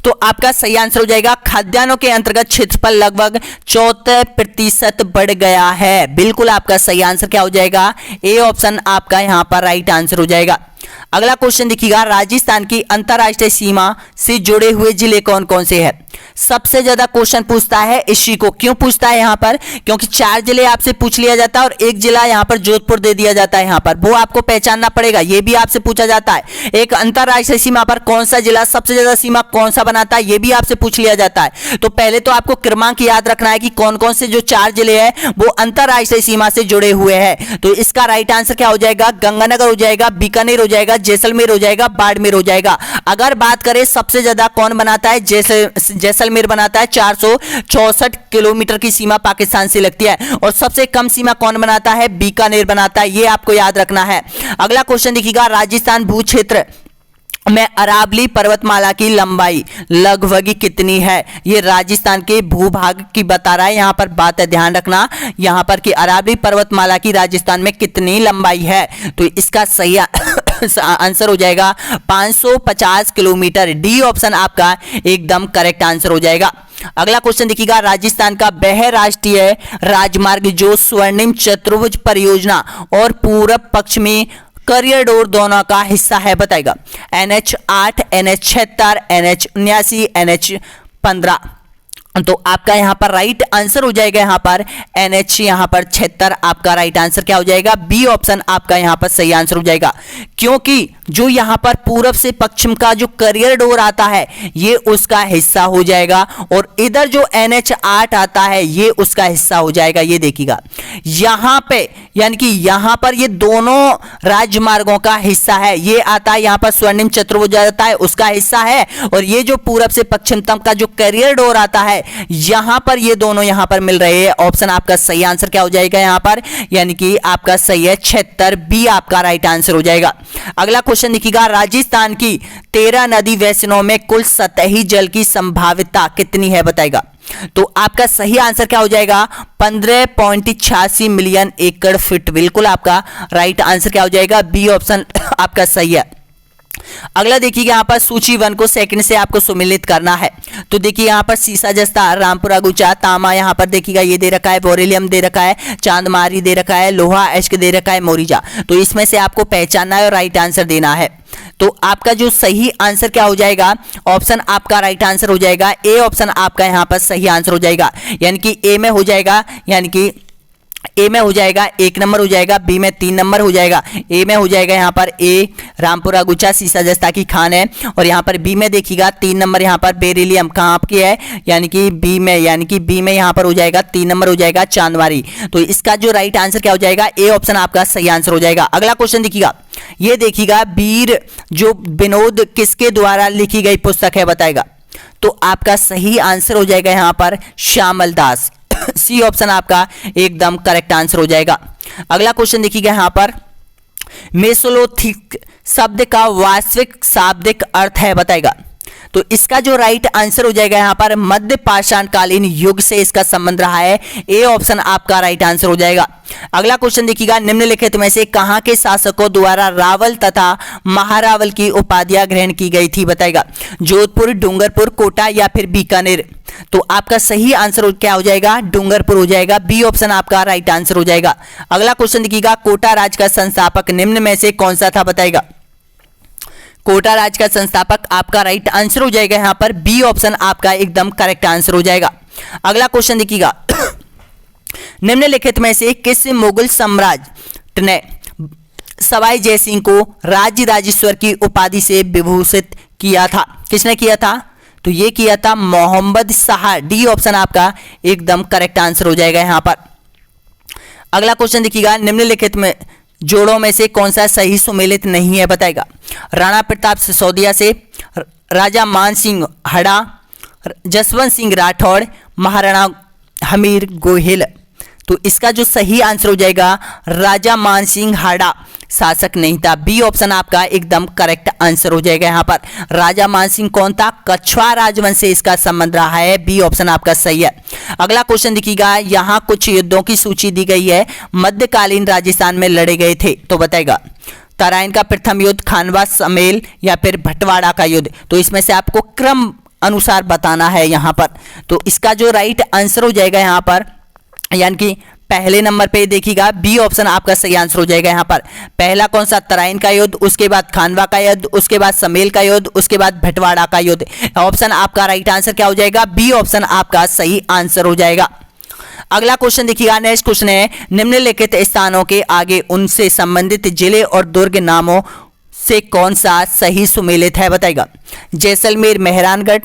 [SPEAKER 1] तो आपका सही आंसर हो जाएगा खाद्यान्नों के अंतर्गत क्षेत्रफल लगभग 74% बढ़ गया है। बिल्कुल आपका सही आंसर क्या हो जाएगा, ए ऑप्शन आपका यहां पर राइट आंसर हो जाएगा। अगला क्वेश्चन देखिएगा, राजस्थान की अंतरराष्ट्रीय सीमा से जुड़े हुए जिले कौन कौन से हैं। सबसे ज्यादा क्वेश्चन पूछता है इसी को। क्यों पूछता है यहां पर, क्योंकि 4 जिले आपसे पूछ लिया जाता है और एक जिला यहां पर जोधपुर दे दिया जाता है, यहां पर वो आपको पहचानना पड़ेगा। यह भी आपसे पूछा जाता है एक अंतरराष्ट्रीय सीमा पर कौन सा जिला सबसे ज्यादा सीमा कौन सा बनाता है, यह भी आपसे पूछ लिया जाता है। तो पहले तो आपको क्रमांक याद रखना है कि कौन कौन से जो 4 जिले हैं वो अंतरराष्ट्रीय सीमा से जुड़े हुए हैं। तो इसका राइट आंसर क्या हो जाएगा, गंगानगर हो जाएगा, बीकानेर हो जाएगा, जैसलमेर हो जाएगा, बाड़मेर हो जाएगा। अगर बात करें सबसे ज्यादा कौन बनाता है, जैसलमेर बनाता है। 464 किलोमीटर की सीमा पाकिस्तान से लगती है। और सबसे कम सीमा कौन बनाता है, बीकानेर बनाता है, यह आपको याद रखना है। अगला क्वेश्चन देखिएगा, राजस्थान भू क्षेत्र में अरावली पर्वतमाला की लंबाई लगभग कितनी है। ये राजस्थान के भूभाग की बता रहा है, यहां पर बात है ध्यान रखना यहां पर कि अरावली पर्वतमाला की राजस्थान में कितनी लंबाई है। तो इसका सही आंसर हो जाएगा 550 किलोमीटर। डी ऑप्शन आपका एकदम करेक्ट आंसर हो जाएगा। अगला क्वेश्चन देखिएगा, राजस्थान का बहुराष्ट्रीय राजमार्ग जो स्वर्णिम चतुर्भुज परियोजना और पूरब पक्ष में कॉरिडोर दोनों का हिस्सा है बताएगा। NH8, NH76, NH79, NH15। तो आपका यहां पर राइट आंसर हो जाएगा यहां पर NH यहां पर 76 आपका राइट आंसर क्या हो जाएगा, बी ऑप्शन आपका यहां पर सही आंसर हो जाएगा। क्योंकि जो यहां पर पूरब से पश्चिम का जो कॉरिडोर आता है ये उसका हिस्सा हो जाएगा और इधर जो NH8 आता है ये उसका हिस्सा हो जाएगा। ये देखिएगा यहां पे यानी कि यहां पर ये दोनों राजमार्गों का हिस्सा है। ये आता है यहां पर स्वर्णिम चतुर्भुज आता है उसका हिस्सा है और ये जो पूरब से पश्चिम तक का जो कॉरिडोर आता है यहां पर ये दोनों यहां पर मिल रहे हैं। ऑप्शन आपका सही आंसर क्या हो जाएगा यहां पर, यानी कि आपका सही है 76, बी आपका राइट आंसर हो जाएगा। अगला क्वेश्चन देखिएगा, राजस्थान की 13 नदी वैष्णो में कुल सतही जल की संभाव्यता कितनी है बताएगा। तो आपका सही आंसर क्या हो जाएगा 15.86 मिलियन एकड़ फीट। बिल्कुल आपका राइट आंसर क्या हो जाएगा, बी ऑप्शन आपका सही है। अगला देखिए यहां पर सूची 1 को सेकंड से आपको सुमिलित करना है। तो देखिए यहां पर सीसा जस्ता, रामपुरा गुचा, तांबा यहां पर देखिएगा ये दे रखा है, बोरेलियम दे रखा है, चांदमारी दे रखा है, लोहा एश्क दे रखा है, मोरिजा। तो इसमें से आपको पहचानना है और राइट आंसर देना है। तो आपका जो सही आंसर क्या हो जाएगा, ऑप्शन आपका राइट आंसर हो जाएगा ए ऑप्शन आपका यहां पर सही आंसर हो जाएगा। यानी कि ए में हो जाएगा, यानी कि ए में हो जाएगा 1 नंबर हो जाएगा, बी में 3 नंबर हो जाएगा, ए में हो जाएगा यहाँ पर ए रामपुरा गुचा सीसा जस्ता की खान है और यहाँ पर बी में देखिएगा 3 नंबर यहाँ पर बेरिलियम कहाँ की है, यानी कि बी में यहाँ पर हो जाएगा 3 नंबर हो जाएगा चांदवारी। तो इसका जो राइट आंसर क्या हो जाएगा, ए ऑप्शन आपका सही आंसर हो जाएगा। अगला क्वेश्चन देखिएगा, ये देखिएगा वीर जो विनोद किसके द्वारा लिखी गई पुस्तक है बताएगा। तो आपका सही आंसर हो जाएगा यहाँ पर श्यामल दास, सी ऑप्शन आपका एकदम करेक्ट आंसर हो जाएगा। अगला क्वेश्चन देखिएगा यहां पर मेसोलिथिक शब्द का वास्तविक शाब्दिक अर्थ है बताएगा। तो इसका जो राइट आंसर हो जाएगा यहां पर मध्य पाषाणकालीन युग से इसका संबंध रहा है, ए ऑप्शन आपका राइट आंसर हो जाएगा। अगला क्वेश्चन देखिएगा, निम्नलिखित में से कहां के शासकों द्वारा रावल तथा महारावल की उपाधियां ग्रहण की गई थी बताएगा। जोधपुर, डूंगरपुर, कोटा या फिर बीकानेर। तो आपका सही आंसर क्या हो जाएगा, डूंगरपुर हो जाएगा, बी ऑप्शन आपका राइट आंसर हो जाएगा। अगला क्वेश्चन देखिएगा, कोटा राज का संस्थापक निम्न में से कौन सा था बताएगा। कोटा राज का संस्थापक आपका राइट आंसर हो जाएगा यहां पर बी ऑप्शन आपका एकदम करेक्ट आंसर हो जाएगा। अगला क्वेश्चन देखिएगा, निम्नलिखित में से किस मुगल सम्राट ने सवाई जयसिंह को राज्य राजेश्वर की उपाधि से विभूषित किया था। किसने किया था, तो ये किया था मोहम्मद शाह, डी ऑप्शन आपका एकदम करेक्ट आंसर हो जाएगा यहां पर। अगला क्वेश्चन देखिएगा, निम्नलिखित में जोड़ों में से कौन सा सही सुमेलित नहीं है बताएगा। राणा प्रताप सिसोदिया से, राजा मान सिंह हड़ा, जसवंत सिंह राठौड़, महाराणा हमीर गोहिल। तो इसका जो सही आंसर हो जाएगा राजा मान सिंह हाड़ा शासक नहीं था, बी ऑप्शन आपका एकदम करेक्ट आंसर हो जाएगा यहां पर। राजा मान सिंह कौन था, कछवा राजवंश से इसका संबंध रहा है, बी ऑप्शन आपका सही है। अगला क्वेश्चन देखिएगा, यहां कुछ युद्धों की सूची दी गई है मध्यकालीन राजस्थान में लड़े गए थे, तो बताएगा तराइन का प्रथम युद्ध, खानवा समेल या फिर भटवाड़ा का युद्ध। तो इसमें से आपको क्रम अनुसार बताना है यहाँ पर। तो इसका जो राइट आंसर हो जाएगा यहाँ पर, यानी कि पहले नंबर पे देखिएगा बी ऑप्शन आपका सही आंसर हो जाएगा यहाँ पर। पहला कौन सा, तराइन का युद्ध, उसके बाद खानवा का युद्ध, उसके बाद समेल का युद्ध, उसके बाद भटवाड़ा का युद्ध। ऑप्शन आपका राइट आंसर क्या हो जाएगा, बी ऑप्शन आपका सही आंसर हो जाएगा। अगला क्वेश्चन देखिएगा, नेक्स्ट क्वेश्चन है, निम्नलिखित स्थानों के आगे उनसे संबंधित जिले और दुर्ग नामों से कौन सा सही सुमेलित है, बताएगा। जैसलमेर मेहरानगढ़,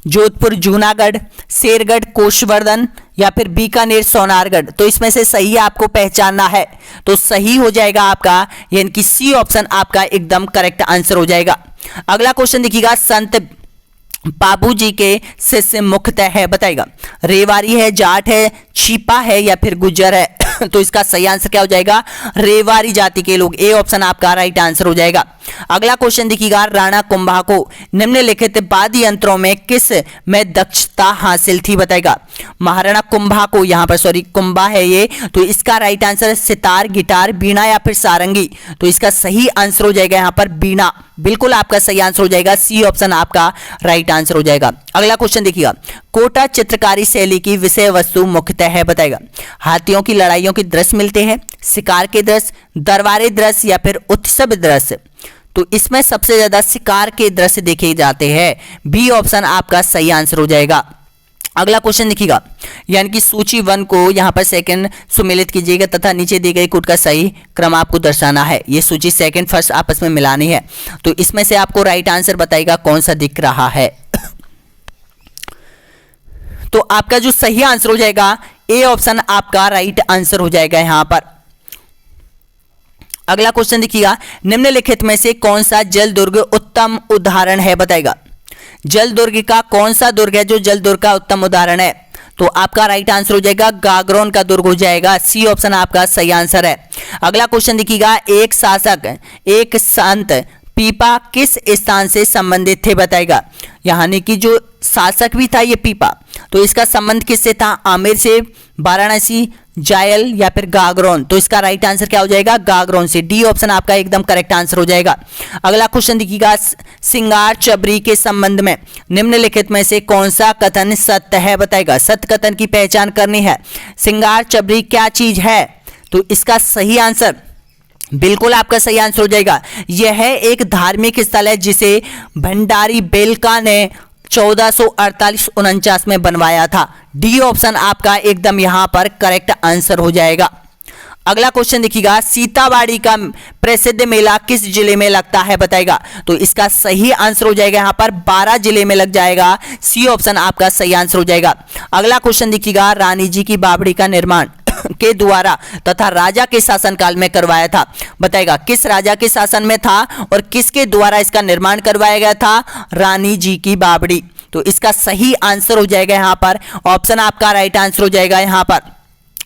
[SPEAKER 1] जोधपुर जूनागढ़, शेरगढ़ कोषवर्धन या फिर बीकानेर सोनारगढ़। तो इसमें से सही आपको पहचानना है, तो सही हो जाएगा आपका यानी कि सी ऑप्शन आपका एकदम करेक्ट आंसर हो जाएगा। अगला क्वेश्चन देखिएगा, संत बाबूजी के शिष्य मुख्यतः है, बताएगा। रेवाड़ी है, जाट है, छिपा है या फिर गुज्जर है। तो इसका सही आंसर क्या हो जाएगा, रेवाड़ी जाति के लोग, ए ऑप्शन आपका राइट आंसर हो जाएगा। अगला क्वेश्चन देखिएगा, राणा कुंभा को निम्नलिखित वाद्य यंत्रों में किस में दक्षता हासिल थी, बताएगा। महाराणा कुंभा को, यहाँ पर सॉरी कुंभा है ये, तो इसका राइट आंसर सितार, गिटार, बीना या फिर सारंगी। तो इसका सही आंसर हो जाएगा यहाँ पर बीना, बिल्कुल आपका सही आंसर हो जाएगा, सी ऑप्शन आपका राइट आंसर हो जाएगा। अगला क्वेश्चन देखिएगा, कोटा चित्रकारी शैली की विषय वस्तु मुख्यतः है, बताएगा। हाथियों की लड़ाइयों के दृश्य मिलते हैं, शिकार के दृश्य, दरबारी दृश्य या फिर उत्सव दृश्य। तो इसमें सबसे ज्यादा शिकार के दृश्य देखे जाते हैं, बी ऑप्शन आपका सही आंसर हो जाएगा। अगला क्वेश्चन देखिएगा, यानी कि सूची 1 को यहाँ पर सेकंड सुमेलित कीजिएगा तथा नीचे दी गई कोड का सही क्रम आपको दर्शाना है। ये सूची सेकंड फर्स्ट आपस में मिलानी है। तो इसमें से आपको राइट आंसर बताएगा कौन सा दिख रहा है। तो आपका जो सही आंसर हो जाएगा, ए ऑप्शन आपका राइट आंसर हो जाएगा यहाँ पर। अगला क्वेश्चन देखिएगा, निम्नलिखित में से कौन सा जल दुर्ग उत्तम उदाहरण है, बताएगा। जल दुर्ग का कौन सा दुर्ग है जो जल दुर्ग का उत्तम उदाहरण है, तो आपका राइट आंसर हो जाएगा गागरोन का दुर्ग हो जाएगा, सी ऑप्शन आपका सही आंसर है। अगला क्वेश्चन देखिएगा, एक शासक एक संत पीपा किस स्थान से संबंधित थे, बताएगा। यानी कि जो शासक भी था ये पीपा, तो इसका संबंध किससे था, आमेर से, वाराणसी, जायल या फिर गागरोन। तो इसका राइट आंसर क्या हो जाएगा, गागरोन से, डी ऑप्शन आपका एकदम करेक्ट आंसर हो जाएगा। अगला क्वेश्चन देखिएगा, सिंगार चबरी के संबंध में निम्नलिखित में से कौन सा कथन सत्य है, बताएगा। सत्य कथन की पहचान करनी है, सिंगार चबरी क्या चीज है, तो इसका सही आंसर बिल्कुल आपका सही आंसर हो जाएगा। यह एक धार्मिक स्थल है जिसे भंडारी बेलका ने 1448-49 में बनवाया था, डी ऑप्शन आपका एकदम यहां पर करेक्ट आंसर हो जाएगा। अगला क्वेश्चन देखिएगा, सीताबाड़ी का प्रसिद्ध मेला किस जिले में लगता है, बताएगा। तो इसका सही आंसर हो जाएगा यहां पर 12 जिले में लग जाएगा, सी ऑप्शन आपका सही आंसर हो जाएगा। अगला क्वेश्चन देखिएगा, रानी जी की बावड़ी का निर्माण के द्वारा तथा राजा के शासनकाल में करवाया था, बताएगा। किस राजा के शासन में था और किसके द्वारा इसका निर्माण करवाया गया था, रानी जी की बावड़ी। तो इसका सही आंसर हो जाएगा यहाँ पर, ऑप्शन आपका राइट आंसर हो जाएगा यहाँ पर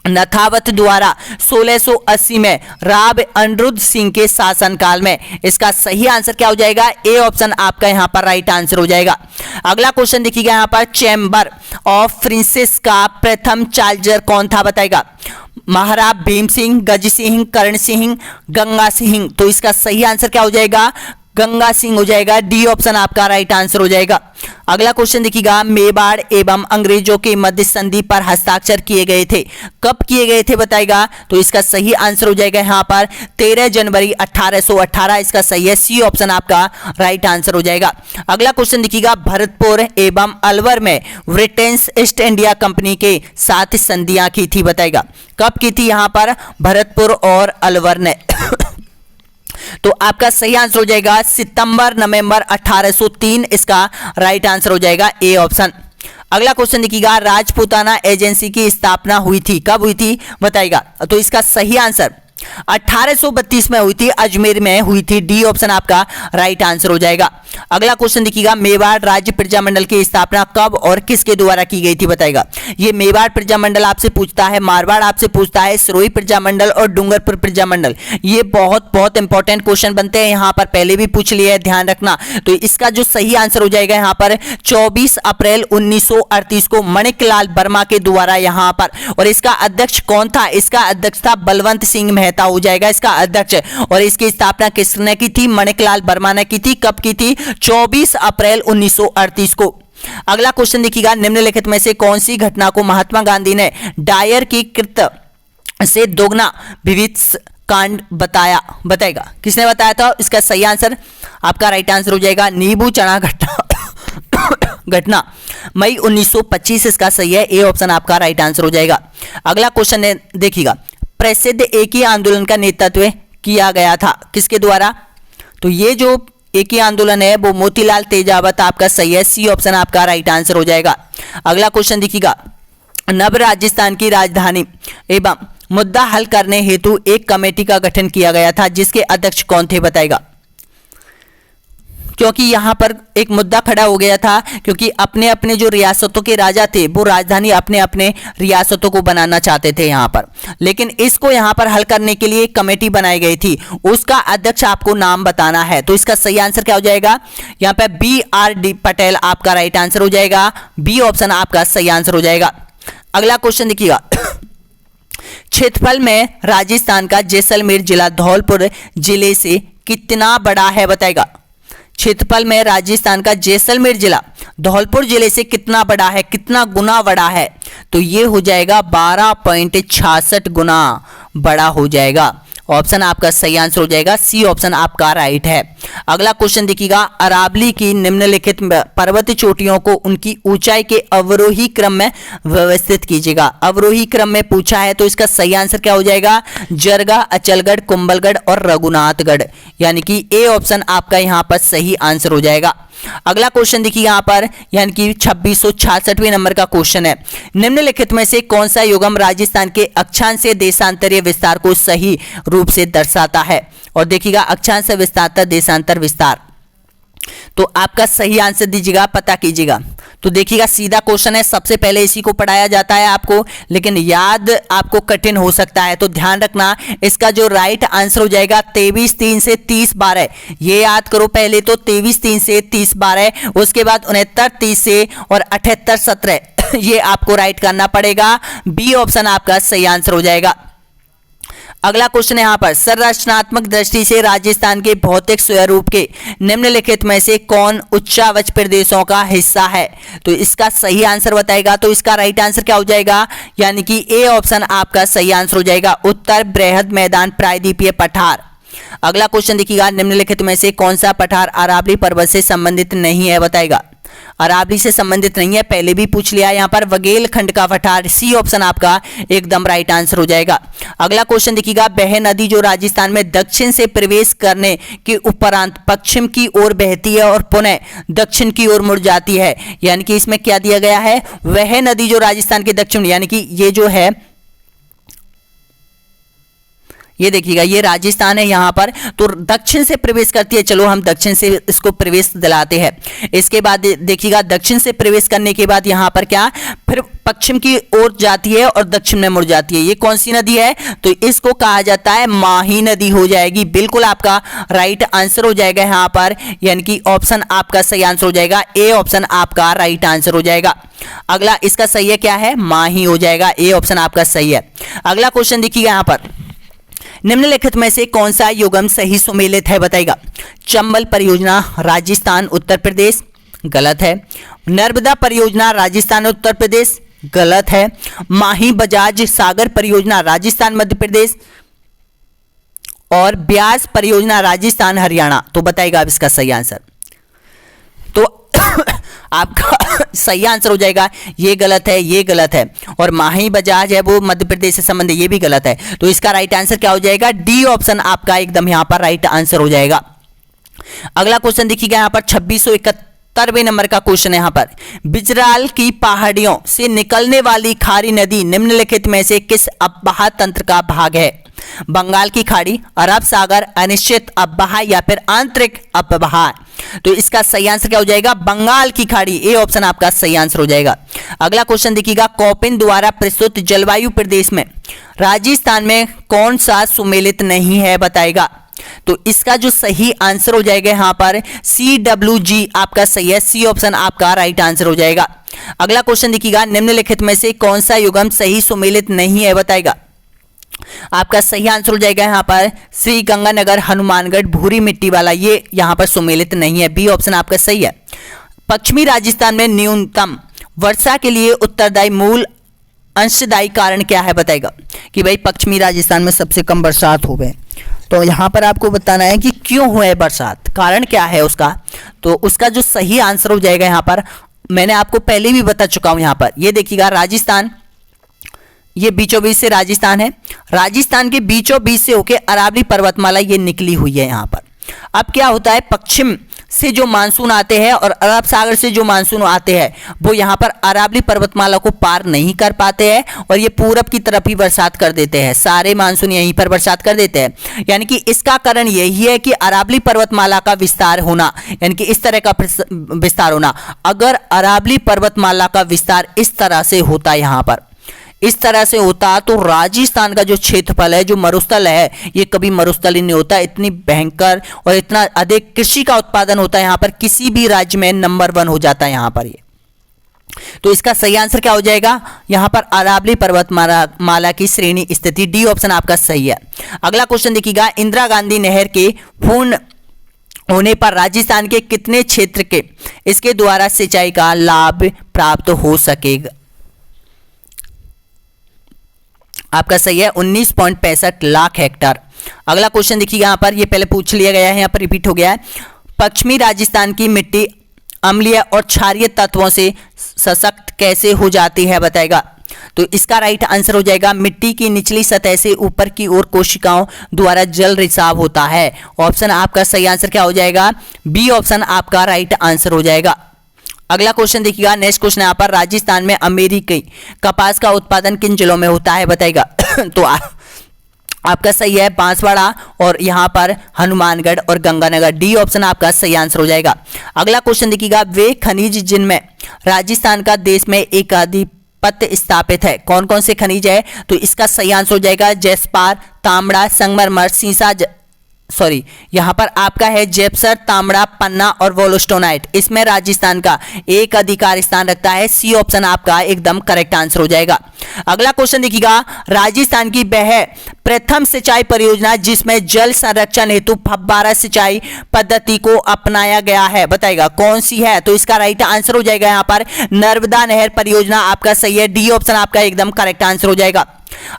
[SPEAKER 1] नथावत द्वारा 1680 में राव अनिरुद्ध सिंह के शासनकाल में। इसका सही आंसर क्या हो जाएगा, ए ऑप्शन आपका यहां पर राइट आंसर हो जाएगा। अगला क्वेश्चन देखिएगा, यहां पर चैम्बर ऑफ प्रिंसेस का प्रथम चार्जर कौन था, बताएगा। महाराज भीम सिंह, गज सिंह, कर्ण सिंह, गंगा सिंह। तो इसका सही आंसर क्या हो जाएगा, गंगा सिंह हो जाएगा, डी ऑप्शन आपका राइट आंसर हो जाएगा। अगला क्वेश्चन देखिएगा, मेवाड़ एवं अंग्रेजों के मध्य संधि पर हस्ताक्षर किए गए थे, कब किए गए थे, बताएगा। तो इसका सही आंसर हो जाएगा यहाँ पर 13 जनवरी 1818, इसका सही है, सी ऑप्शन आपका राइट आंसर हो जाएगा। अगला क्वेश्चन देखिएगा, भरतपुर एवं अलवर में ब्रिटेन ईस्ट इंडिया कंपनी के साथ संधियां की थी, बताएगा। कब की थी यहाँ पर भरतपुर और अलवर ने। तो आपका सही आंसर हो जाएगा सितंबर नवंबर 1803, इसका राइट आंसर हो जाएगा, ए ऑप्शन। अगला क्वेश्चन देखिएगा, राजपूताना एजेंसी की स्थापना हुई थी, कब हुई थी, बताएगा। तो इसका सही आंसर 1832 में हुई थी, अजमेर में हुई थी, डी ऑप्शन आपका राइट आंसर हो जाएगा। अगला क्वेश्चन देखिएगा, मेवाड़ राज्य प्रजामंडल की स्थापना कब और किसके द्वारा की गई थी, बताएगा। ये मेवाड़ प्रजामंडल आपसे पूछता है, मारवाड़ आपसे पूछता है, सिरोही प्रजामंडल और डूंगरपुर प्रजामंडल। ये बहुत इंपॉर्टेंट क्वेश्चन बनते हैं, यहाँ पर पहले भी पूछ लिया है, ध्यान रखना। तो इसका जो सही आंसर हो जाएगा यहाँ पर 24 अप्रैल 1938 को मणिकलाल वर्मा के द्वारा यहाँ पर, और इसका अध्यक्ष कौन था, इसका अध्यक्ष था बलवंत सिंह मेहता हो जाएगा इसका अध्यक्ष। और इसकी स्थापना किसने की थी, मणिकलाल वर्मा ने की थी, कब की थी, 24 अप्रैल 1938 को। अगला क्वेश्चन देखिएगा, निम्नलिखित में से कौन सी घटना को महात्मा गांधी ने डायर की कृत से दोगुना विविध कांड बताएगा? किसने बताया था? इसका सही आंसर आपका राइट आंसर हो जाएगा नींबू चना घटना मई 1925 इसका सही है, ए ऑप्शन आपका राइट आंसर हो जाएगा। अगला क्वेश्चन देखिएगा, प्रसिद्ध एक ही आंदोलन का नेतृत्व किया गया था किसके द्वारा? तो ये जो एक ही आंदोलन है वो मोतीलाल तेजावत आपका सही है, सी ऑप्शन आपका राइट आंसर हो जाएगा। अगला क्वेश्चन देखिएगा, नव राजस्थान की राजधानी एवं मुद्दा हल करने हेतु एक कमेटी का गठन किया गया था जिसके अध्यक्ष कौन थे? बताएगा। क्योंकि यहां पर एक मुद्दा खड़ा हो गया था, क्योंकि अपने अपने जो रियासतों के राजा थे वो राजधानी अपने अपने रियासतों को बनाना चाहते थे यहां पर, लेकिन इसको यहां पर हल करने के लिए एक कमेटी बनाई गई थी, उसका अध्यक्ष आपको नाम बताना है। तो इसका सही आंसर क्या हो जाएगा? यहां पर BRD पटेल आपका राइट आंसर हो जाएगा, बी ऑप्शन आपका सही आंसर हो जाएगा। अगला क्वेश्चन देखिएगा, क्षेत्रफल में राजस्थान का जैसलमेर जिला धौलपुर जिले से कितना बड़ा है? बताएगा। क्षेत्रफल में राजस्थान का जैसलमेर जिला धौलपुर जिले से कितना बड़ा है, कितना गुना बड़ा है? तो ये हो जाएगा 12.66 गुना बड़ा हो जाएगा। ऑप्शन आपका सही आंसर हो जाएगा, सी ऑप्शन आपका राइट है। अगला क्वेश्चन देखिएगा, अरावली की निम्नलिखित पर्वत चोटियों को उनकी ऊंचाई के अवरोही क्रम में व्यवस्थित कीजिएगा। अवरोही क्रम में पूछा है तो इसका सही आंसर क्या हो जाएगा? जरगा, अचलगढ़, कुंभलगढ़ और रघुनाथगढ़, यानी कि ए ऑप्शन आपका यहाँ पर सही आंसर हो जाएगा। अगला क्वेश्चन देखिए यहाँ पर, यानी कि 2666वें नंबर का क्वेश्चन है, निम्नलिखित में से कौन सा युग्म राजस्थान के अक्षांश से देशांतरीय विस्तार को सही रूप से दर्शाता है? और देखिएगा, अक्षांश विस्तार देशांतर विस्तार, तो आपका सही आंसर दीजिएगा, पता कीजिएगा। तो देखिएगा, सीधा क्वेश्चन है, सबसे पहले इसी को पढ़ाया जाता है आपको, लेकिन याद आपको कठिन हो सकता है, तो ध्यान रखना। इसका जो राइट आंसर हो जाएगा 23-3 से 30-12, ये याद करो पहले तो 23-3 से 30-12, उसके बाद 69-30 से और 78-17 ये आपको राइट करना पड़ेगा, बी ऑप्शन आपका सही आंसर हो जाएगा। अगला क्वेश्चन यहां पर, संरचनात्मक दृष्टि से राजस्थान के भौतिक स्वरूप के निम्नलिखित में से कौन उच्चावच प्रदेशों का हिस्सा है? तो इसका सही आंसर बताएगा। तो इसका राइट आंसर क्या हो जाएगा? यानी कि ए ऑप्शन आपका सही आंसर हो जाएगा, उत्तर बृहद मैदान प्रायद्वीपीय पठार। अगला क्वेश्चन देखिएगा, निम्नलिखित में से कौन सा पठार अरावली पर्वत से संबंधित नहीं है? बताएगा। अरावली से संबंधित नहीं है, पहले भी पूछ लिया यहाँ पर, बघेलखंड का पठार, सी ऑप्शन आपका एकदम राइट आंसर हो जाएगा। अगला क्वेश्चन देखिएगा, वह नदी जो राजस्थान में दक्षिण से प्रवेश करने के उपरांत पश्चिम की ओर बहती है और पुनः दक्षिण की ओर मुड़ जाती है, यानी कि इसमें क्या दिया गया है? वह नदी जो राजस्थान के दक्षिण, यानी कि ये जो है, ये देखिएगा, ये राजस्थान है यहाँ पर, तो दक्षिण से प्रवेश करती है, चलो हम दक्षिण से इसको प्रवेश दिलाते हैं। इसके बाद देखिएगा, दक्षिण से प्रवेश करने के बाद यहाँ पर क्या, फिर पश्चिम की ओर जाती है और दक्षिण में मुड़ जाती है। ये कौन सी नदी है? तो इसको कहा जाता है माही नदी हो जाएगी, बिल्कुल आपका राइट आंसर हो जाएगा यहाँ पर, यानी कि ऑप्शन आपका सही आंसर हो जाएगा, ए ऑप्शन आपका राइट आंसर हो जाएगा। अगला इसका सही है, क्या है? माही हो जाएगा, ए ऑप्शन आपका सही है। अगला क्वेश्चन देखिएगा यहाँ पर, निम्नलिखित में से कौन सा युग्म सही सुमेलित है? बताएगा। चंबल परियोजना राजस्थान उत्तर प्रदेश, गलत है। नर्मदा परियोजना राजस्थान उत्तर प्रदेश, गलत है। माही बजाज सागर परियोजना राजस्थान मध्य प्रदेश, और ब्यास परियोजना राजस्थान हरियाणा। तो बताएगा अब इसका सही आंसर। तो आपका सही आंसर हो जाएगा, ये गलत है, ये गलत है, और माही बजाज है वो मध्य प्रदेश से संबंधित, ये भी गलत है। तो इसका राइट आंसर क्या हो जाएगा? डी ऑप्शन आपका एकदम यहां पर राइट आंसर हो जाएगा। अगला क्वेश्चन देखिएगा यहाँ पर, 2671वें नंबर का क्वेश्चन है यहाँ पर, बिजराल की पहाड़ियों से निकलने वाली खारी नदी निम्नलिखित में से किस अपवाह तंत्र का भाग है? बंगाल की खाड़ी, अरब सागर, अनिश्चित अपवाह या फिर आंतरिक अपवाह। तो इसका सही आंसर क्या हो जाएगा? बंगाल की खाड़ी, ए ऑप्शन आपका सही आंसर हो जाएगा। अगला क्वेश्चन देखिएगा, कॉपिन द्वारा प्रस्तुत जलवायु प्रदेश में राजस्थान में कौन सा सुमेलित नहीं है? बताएगा। तो इसका जो सही आंसर हो जाएगा यहाँ पर CWG आपका सही है, सी ऑप्शन आपका राइट आंसर हो जाएगा। अगला क्वेश्चन देखिएगा, निम्नलिखित में से कौन सा युग्म सही सुमेलित नहीं है? बताएगा। आपका सही आंसर हो जाएगा यहाँ पर श्री गंगानगर, हनुमानगढ़, भूरी मिट्टी वाला, ये यहाँ पर सुमेलित नहीं है, बी ऑप्शन आपका सही है। पश्चिमी राजस्थान में न्यूनतम वर्षा के लिए उत्तरदायी मूल अंशदायी कारण क्या है बताएगा कि भाई पश्चिमी राजस्थान में सबसे कम बरसात हो गए। तो यहाँ पर आपको बताना है कि क्यों हुआ है बरसात, कारण क्या है उसका। तो उसका जो सही आंसर हो जाएगा यहाँ पर, मैंने आपको पहले भी बता चुका हूँ। यहाँ पर ये देखिएगा राजस्थान, ये बीचों बीच से राजस्थान है, राजस्थान के बीचों बीच से होके अरावली पर्वतमाला ये निकली हुई है यहाँ पर। अब क्या होता है, पश्चिम से जो मानसून आते हैं और अरब सागर से जो मानसून आते हैं वो यहाँ पर अरावली पर्वतमाला को पार नहीं कर पाते हैं और ये पूरब की तरफ ही बरसात कर देते हैं, सारे मानसून यहीं पर बरसात कर देते हैं। यानी कि इसका कारण यही है कि अरावली पर्वतमाला का विस्तार होना, यानी कि इस तरह का विस्तार होना। अगर अरावली पर्वतमाला का विस्तार इस तरह से होता, यहाँ पर इस तरह से होता, तो राजस्थान का जो क्षेत्रफल है, जो मरुस्थल है, ये कभी मरुस्थल ही नहीं होता। इतनी भयंकर और इतना अधिक कृषि का उत्पादन होता है यहाँ पर, किसी भी राज्य में नंबर 1 हो जाता है यहाँ पर ये। तो इसका सही आंसर क्या हो जाएगा, यहाँ पर अरावली पर्वतमाला की श्रेणी स्थिति, डी ऑप्शन आपका सही है। अगला क्वेश्चन देखिएगा, इंदिरा गांधी नहर के पूर्ण होने पर राजस्थान के कितने क्षेत्र के इसके द्वारा सिंचाई का लाभ प्राप्त हो सकेगा। आपका सही है 19.65 लाख हेक्टेयर। अगला क्वेश्चन देखिए, यहाँ पर ये पहले पूछ लिया गया है, यहाँ पर रिपीट हो गया है। पश्चिमी राजस्थान की मिट्टी अम्लीय और क्षारीय तत्वों से सशक्त कैसे हो जाती है बताएगा। तो इसका राइट आंसर हो जाएगा, मिट्टी की निचली सतह से ऊपर की ओर कोशिकाओं द्वारा जल रिसाव होता है। ऑप्शन आपका सही आंसर क्या हो जाएगा, बी ऑप्शन आपका राइट आंसर हो जाएगा। अगला क्वेश्चन देखिएगा, नेक्स्ट क्वेश्चन यहाँ पर, राजस्थान में अमेरिकी कपास का उत्पादन किन जिलों में होता है बताएगा। तो आपका सही है बांसवाड़ा और यहाँ पर हनुमानगढ़ और गंगानगर, डी ऑप्शन आपका सही आंसर हो जाएगा। अगला क्वेश्चन देखिएगा, वे खनिज जिनमें राजस्थान का देश में एक आधिपत्य स्थापित है, कौन कौन से खनिज है। तो इसका सही आंसर हो जाएगा जैस्पार, तांबड़ा, संगमरमर, सीसा, यहाँ पर आपका है जेप्सर, तांबड़ा, पन्ना और वोलोस्टोनाइट। इसमें राजस्थान का एक अधिकार स्थान रखता है, सी ऑप्शन आपका एकदम करेक्ट आंसर हो जाएगा। अगला क्वेश्चन देखिएगा, राजस्थान की वह प्रथम सिंचाई परियोजना जिसमें जल संरक्षण हेतु फव्वारा सिंचाई पद्धति को अपनाया गया है बताएगा, कौन सी है। तो इसका राइट आंसर हो जाएगा यहाँ पर नर्मदा नहर परियोजना, आपका सही है, डी ऑप्शन आपका एकदम करेक्ट आंसर हो जाएगा।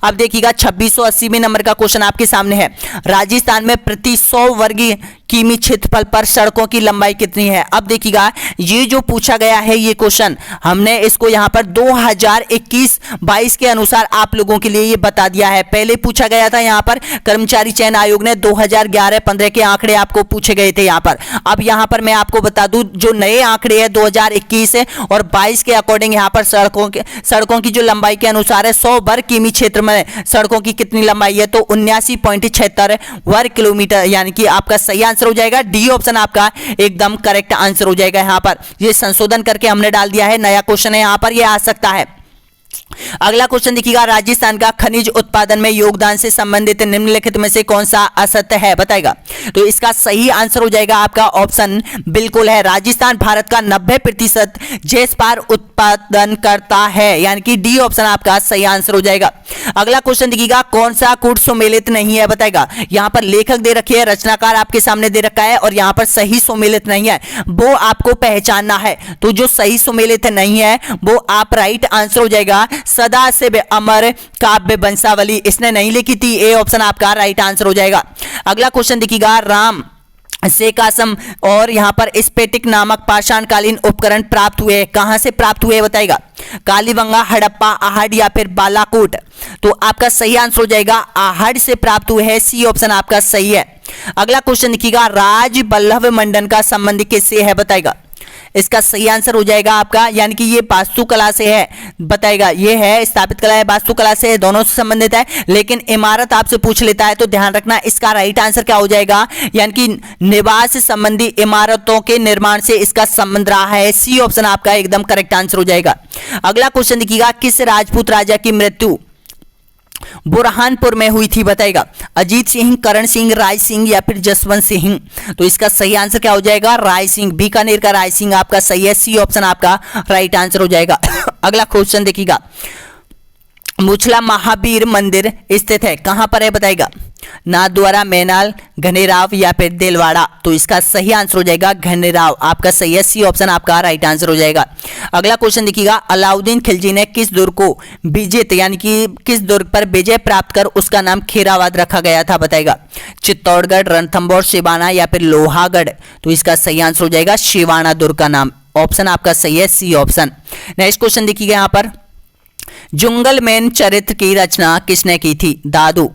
[SPEAKER 1] अब देखिएगा 2680वें नंबर का क्वेश्चन आपके सामने है, राजस्थान में प्रति 100 वर्ग किमी क्षेत्रफल पर सड़कों की लंबाई कितनी है। अब देखिएगा ये जो पूछा गया है ये क्वेश्चन, हमने इसको यहाँ पर 2021-22 के अनुसार आप लोगों के लिए ये बता दिया है। पहले पूछा गया था यहाँ पर कर्मचारी चयन आयोग ने 2011-15 के आंकड़े आपको पूछे गए थे यहाँ पर। अब यहाँ पर मैं आपको बता दूं जो नए आंकड़े हैं 2021 और 22 के अकॉर्डिंग यहाँ पर सड़कों की जो लंबाई के अनुसार है 100 वर्ग किमी क्षेत्र में सड़कों की कितनी लंबाई है, तो 79.76 वर्ग किलोमीटर, यानी कि आपका सही आंसर हो जाएगा डी ऑप्शन आपका एकदम करेक्ट आंसर हो जाएगा। यहाँ पर ये संशोधन करके हमने डाल दिया है, नया क्वेश्चन है यहाँ पर, ये आ सकता है। अगला क्वेश्चन देखिएगा, राजस्थान का खनिज उत्पादन में योगदान से संबंधित निम्नलिखित में से कौन सा असत्य है बताएगा। तो इसका सही आंसर हो जाएगा आपका ऑप्शन बिल्कुल है, राजस्थान भारत का 90% जेस्पार उत्पादन करता है, यानी कि डी ऑप्शन आपका सही आंसर हो जाएगा। अगला क्वेश्चन देखिएगा, कौन सा कूट सुमेलित नहीं है बताएगा। यहाँ पर लेखक दे रखी है, रचनाकार आपके सामने दे रखा है और यहाँ पर सही सुमेलित नहीं है, वो आपको पहचानना है। तो जो सही सुमेलित नहीं है वो आप राइट आंसर हो जाएगा सदा से अमर काव्य वंशावली, इसने नहीं लिखी थी, ए ऑप्शन आपका राइट आंसर हो जाएगा। अगला क्वेश्चन देखिएगा, राम से कासम और यहाँ पर स्फटिक नामक पाषाणकालीन उपकरण प्राप्त हुए, कहां से प्राप्त हुए बताएगा, कालीबंगा, हड़प्पा, आहड़ या फिर बालाकोट। तो आपका सही आंसर हो जाएगा आहड़ से प्राप्त हुए है, सी ऑप्शन आपका सही है। अगला क्वेश्चन देखिएगा, राज बल्लभ मंडन का संबंध किससे है बताएगा। इसका सही आंसर हो जाएगा आपका, यानी कि ये वास्तुकला से है बताएगा, ये है स्थापित कला है, वास्तुकला से है, दोनों से संबंधित है। लेकिन इमारत आपसे पूछ लेता है तो ध्यान रखना इसका राइट आंसर क्या हो जाएगा, यानी कि निवास संबंधी इमारतों के निर्माण से इसका संबंध रहा है, सी ऑप्शन आपका एकदम करेक्ट आंसर हो जाएगा। अगला क्वेश्चन देखिएगा, किस राजपूत राजा की मृत्यु बुरहानपुर में हुई थी बताएगा, अजीत सिंह, करण सिंह, राय सिंह या फिर जसवंत सिंह। तो इसका सही आंसर क्या हो जाएगा, राय सिंह, बीकानेर का राय सिंह आपका सही है, सी ऑप्शन आपका राइट आंसर हो जाएगा। अगला क्वेश्चन देखिएगा, मुछला महावीर मंदिर स्थित है? कहां पर है बताएगा? नाथद्वारा, मैनाल, घनेराव या फिर देलवाड़ा? तो इसका सही आंसर हो जाएगा घनेराव, आपका सही है, सी ऑप्शन आपका राइट आंसर हो जाएगा। अगला क्वेश्चन देखिएगा, अलाउद्दीन खिलजी ने किस दुर्ग को विजित यानी कि किस दुर्ग पर विजय प्राप्त कर उसका नाम खेराबाद रखा गया था बताएगा? चित्तौड़गढ़, रणथंभौर, सिवाना या फिर लोहागढ़? तो इसका सही आंसर हो जाएगा सिवाना दुर्ग का नाम, ऑप्शन आपका सही है, सी ऑप्शन। नेक्स्ट क्वेश्चन देखिएगा यहाँ पर, जुंगलमैन चरित्र की रचना किसने की थी? दादू,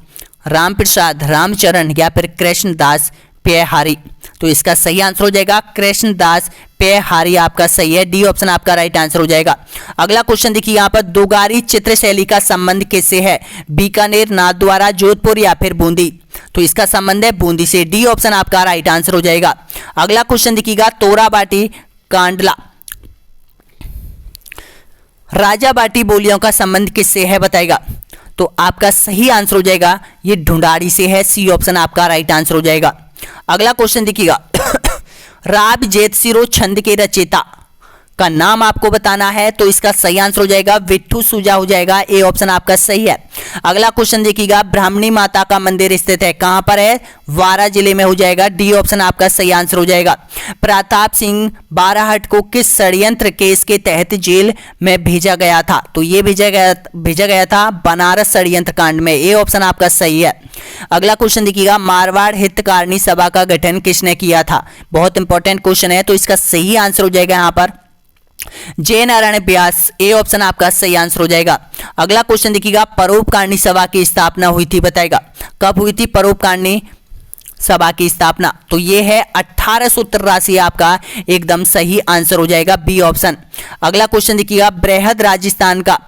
[SPEAKER 1] रामप्रसाद, रामचरण या फिर कृष्णदास पेहारी? तो इसका सही आंसर हो जाएगा कृष्णदास पेहारी, आपका सही है, डी ऑप्शन आपका राइट आंसर हो जाएगा। अगला क्वेश्चन देखिए यहाँ पर, दोगारी चित्र शैली का संबंध किससे है? बीकानेर, नाथद्वारा, जोधपुर या फिर बूंदी? तो इसका संबंध है बूंदी से, डी ऑप्शन आपका राइट आंसर हो जाएगा। अगला क्वेश्चन देखिएगा, तोराबाटी, कांडला, राजाबाटी बोलियों का संबंध किससे है बताएगा? तो आपका सही आंसर हो जाएगा ये ढूंढाड़ी से है, सी ऑप्शन आपका राइट आंसर हो जाएगा। अगला क्वेश्चन देखिएगा, राब जेतसिरो छंद के रचयिता का नाम आपको बताना है, तो इसका सही आंसर हो जाएगा विट्ठू सूजा हो जाएगा, ए ऑप्शन आपका सही है। अगला क्वेश्चन देखिएगा, ब्राह्मणी माता का मंदिर स्थित है, कहां पर है? वारा जिले में हो जाएगा, डी ऑप्शन आपका सही आंसर हो जाएगा। प्रताप सिंह बाराहट को किस षड्यंत्र केस के तहत जेल में भेजा गया था? तो ये भेजा गया था बनारस षड्यंत्र कांड में, ए ऑप्शन आपका सही है। अगला क्वेश्चन देखिएगा, मारवाड़ हितकारिणी सभा का गठन किसने किया था? बहुत इंपॉर्टेंट क्वेश्चन है, तो इसका सही आंसर हो जाएगा यहाँ पर जय नारायण व्यास, ए ऑप्शन आपका सही आंसर हो जाएगा। अगला क्वेश्चन देखिएगा, परोपकारिणी सभा की स्थापना हुई थी बताएगा? कब हुई थी परोपकारिणी सभा की स्थापना? तो ये है 1883, आपका एकदम सही आंसर हो जाएगा, बी ऑप्शन। अगला क्वेश्चन देखिएगा, बृहद राजस्थान का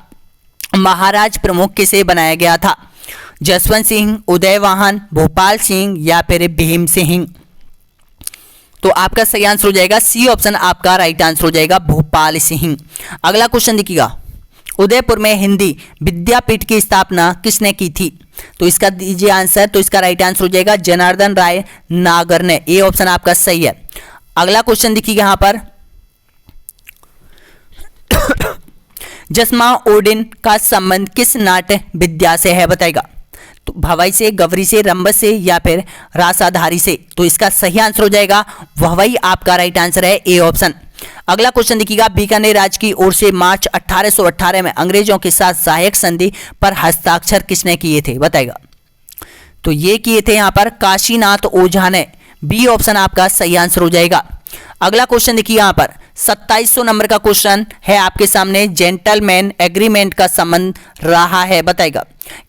[SPEAKER 1] महाराज प्रमुख किसे बनाया गया था? जसवंत सिंह, उदयवाहन, भोपाल सिंह या फिर भीम सिंह? तो आपका सही आंसर हो जाएगा सी ऑप्शन आपका राइट आंसर हो जाएगा, भोपाल सिंह। अगला क्वेश्चन देखिएगा, उदयपुर में हिंदी विद्यापीठ की स्थापना किसने की थी? तो इसका दीजिए आंसर, तो इसका राइट आंसर हो जाएगा जनार्दन राय नागर ने, ए ऑप्शन आपका सही है। अगला क्वेश्चन देखिएगा यहाँ पर, जसमा ओडिन का संबंध किस नाट्य विद्या से है बताएगा? तो भवाई से, गवरी से, रंबस से या फिर रासाधारी से? तो इसका सही आंसर हो जाएगा भवाई, आपका राइट आंसर है, ए ऑप्शन। अगला क्वेश्चन देखिएगा, बीकानेर राज्य की ओर से मार्च 1818 में अंग्रेजों के साथ सहायक संधि पर हस्ताक्षर किसने किए थे बताएगा? तो ये किए थे यहाँ पर काशीनाथ ओझा ने, बी ऑप्शन आपका सही आंसर हो जाएगा। अगला क्वेश्चन देखिए यहाँ पर 2700 नंबर का क्वेश्चन है आपके सामने, जेंटलमैन एग्रीमेंट का संबंध रहा है बताएगा?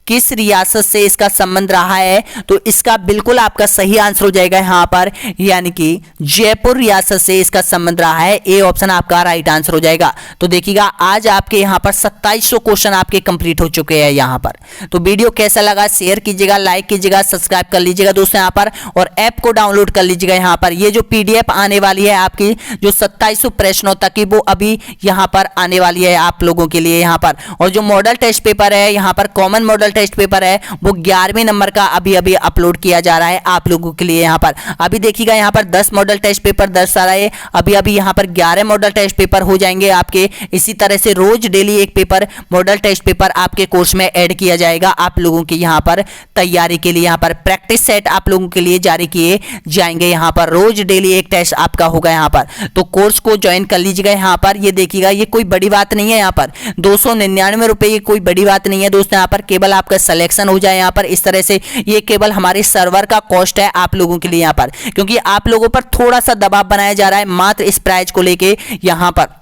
[SPEAKER 1] किस रियासत से इसका संबंध रहा है? तो इसका बिल्कुल आपका सही आंसर हो जाएगा यहाँ पर, यानी कि जयपुर रियासत से इसका संबंध रहा है, ए ऑप्शन आपका राइट आंसर हो जाएगा। तो देखिएगा आज आपके यहाँ पर 2700 क्वेश्चन आपके कंप्लीट हो चुके हैं यहाँ पर। तो वीडियो कैसा लगा शेयर कीजिएगा, लाइक कीजिएगा, सब्सक्राइब कर लीजिएगा दोस्तों यहाँ पर, और ऐप को डाउनलोड कर लीजिएगा यहाँ पर। ये जो PDF आने वाली है आपकी, जो 2700 प्रश्नों तक की, वो अभी यहाँ पर आने वाली है आप लोगों के लिए यहाँ पर। और जो मॉडल टेस्ट पेपर है यहाँ पर, कॉमन मॉडल टेस्ट पेपर है, वो 11वें नंबर का अभी अपलोड किया जा रहा है आप लोगों के लिए यहाँ पर। अभी देखिएगा यहाँ पर 10 मॉडल टेस्ट पेपर दर्ज आ रहा है, अभी यहाँ पर 11 मॉडल टेस्ट पेपर हो जाएंगे आपके। इसी तरह से रोज डेली एक पेपर मॉडल टेस्ट पेपर आपके कोर्स में ऐड किया जाएगा आप लोगों की यहाँ पर तैयारी के लिए। यहाँ पर प्रैक्टिस सेट आप लोगों के लिए जारी किए जाएंगे, यहाँ पर रोज डेली एक टेस्ट आपका होगा यहाँ पर। तो कोर्स को ज्वाइन कर लीजिएगा यहाँ पर। ये देखिएगा ये कोई बड़ी बात नहीं है यहाँ पर, 299 रुपए, ये कोई बड़ी बात नहीं है दोस्तों यहाँ पर। केवल आपका सिलेक्शन हो जाए यहाँ पर इस तरह से, ये केवल हमारे सर्वर का कॉस्ट है आप लोगों के लिए यहाँ पर, क्योंकि आप लोगों पर थोड़ा सा दबाव बनाया जा रहा है मात्र इस प्राइज को लेके यहाँ पर।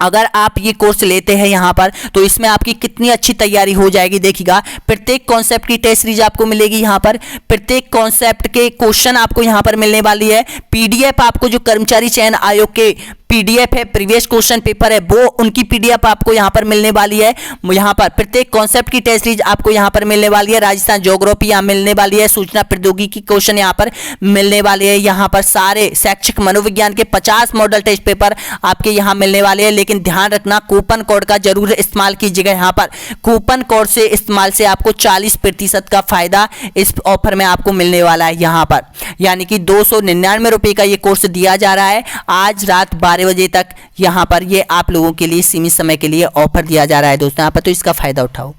[SPEAKER 1] अगर आप ये कोर्स लेते हैं यहाँ पर तो इसमें आपकी कितनी अच्छी तैयारी हो जाएगी। देखिएगा प्रत्येक कॉन्सेप्ट की टेस्ट सीरीज आपको मिलेगी यहाँ पर, प्रत्येक कॉन्सेप्ट के क्वेश्चन आपको यहाँ पर मिलने वाली है। PDF आपको जो कर्मचारी चयन आयोग के PDF है, प्रीवियस क्वेश्चन पेपर है, वो उनकी PDF आपको यहाँ पर मिलने वाली है। यहाँ पर प्रत्येक कॉन्सेप्ट की टेस्ट सीरीज आपको यहाँ पर मिलने वाली है। राजस्थान ज्योग्राफी यहाँ मिलने वाली है, सूचना प्रौद्योगिकी क्वेश्चन यहाँ पर मिलने वाले हैं। यहाँ पर सारे शैक्षिक मनोविज्ञान के 50 मॉडल टेस्ट पेपर आपके यहाँ मिलने वाले हैं। लेकिन ध्यान रखना कूपन कोड का जरूर इस्तेमाल कीजिएगा यहाँ पर। कूपन कोड से इस्तेमाल से आपको 40% का फायदा इस ऑफर में आपको मिलने वाला है यहाँ पर, यानी कि 299 रुपये का ये कोर्स दिया जा रहा है। आज रात 12 बजे तक यहाँ पर ये आप लोगों के लिए सीमित समय के लिए ऑफर दिया जा रहा है दोस्तों यहाँ पर, तो इसका फायदा उठाओ।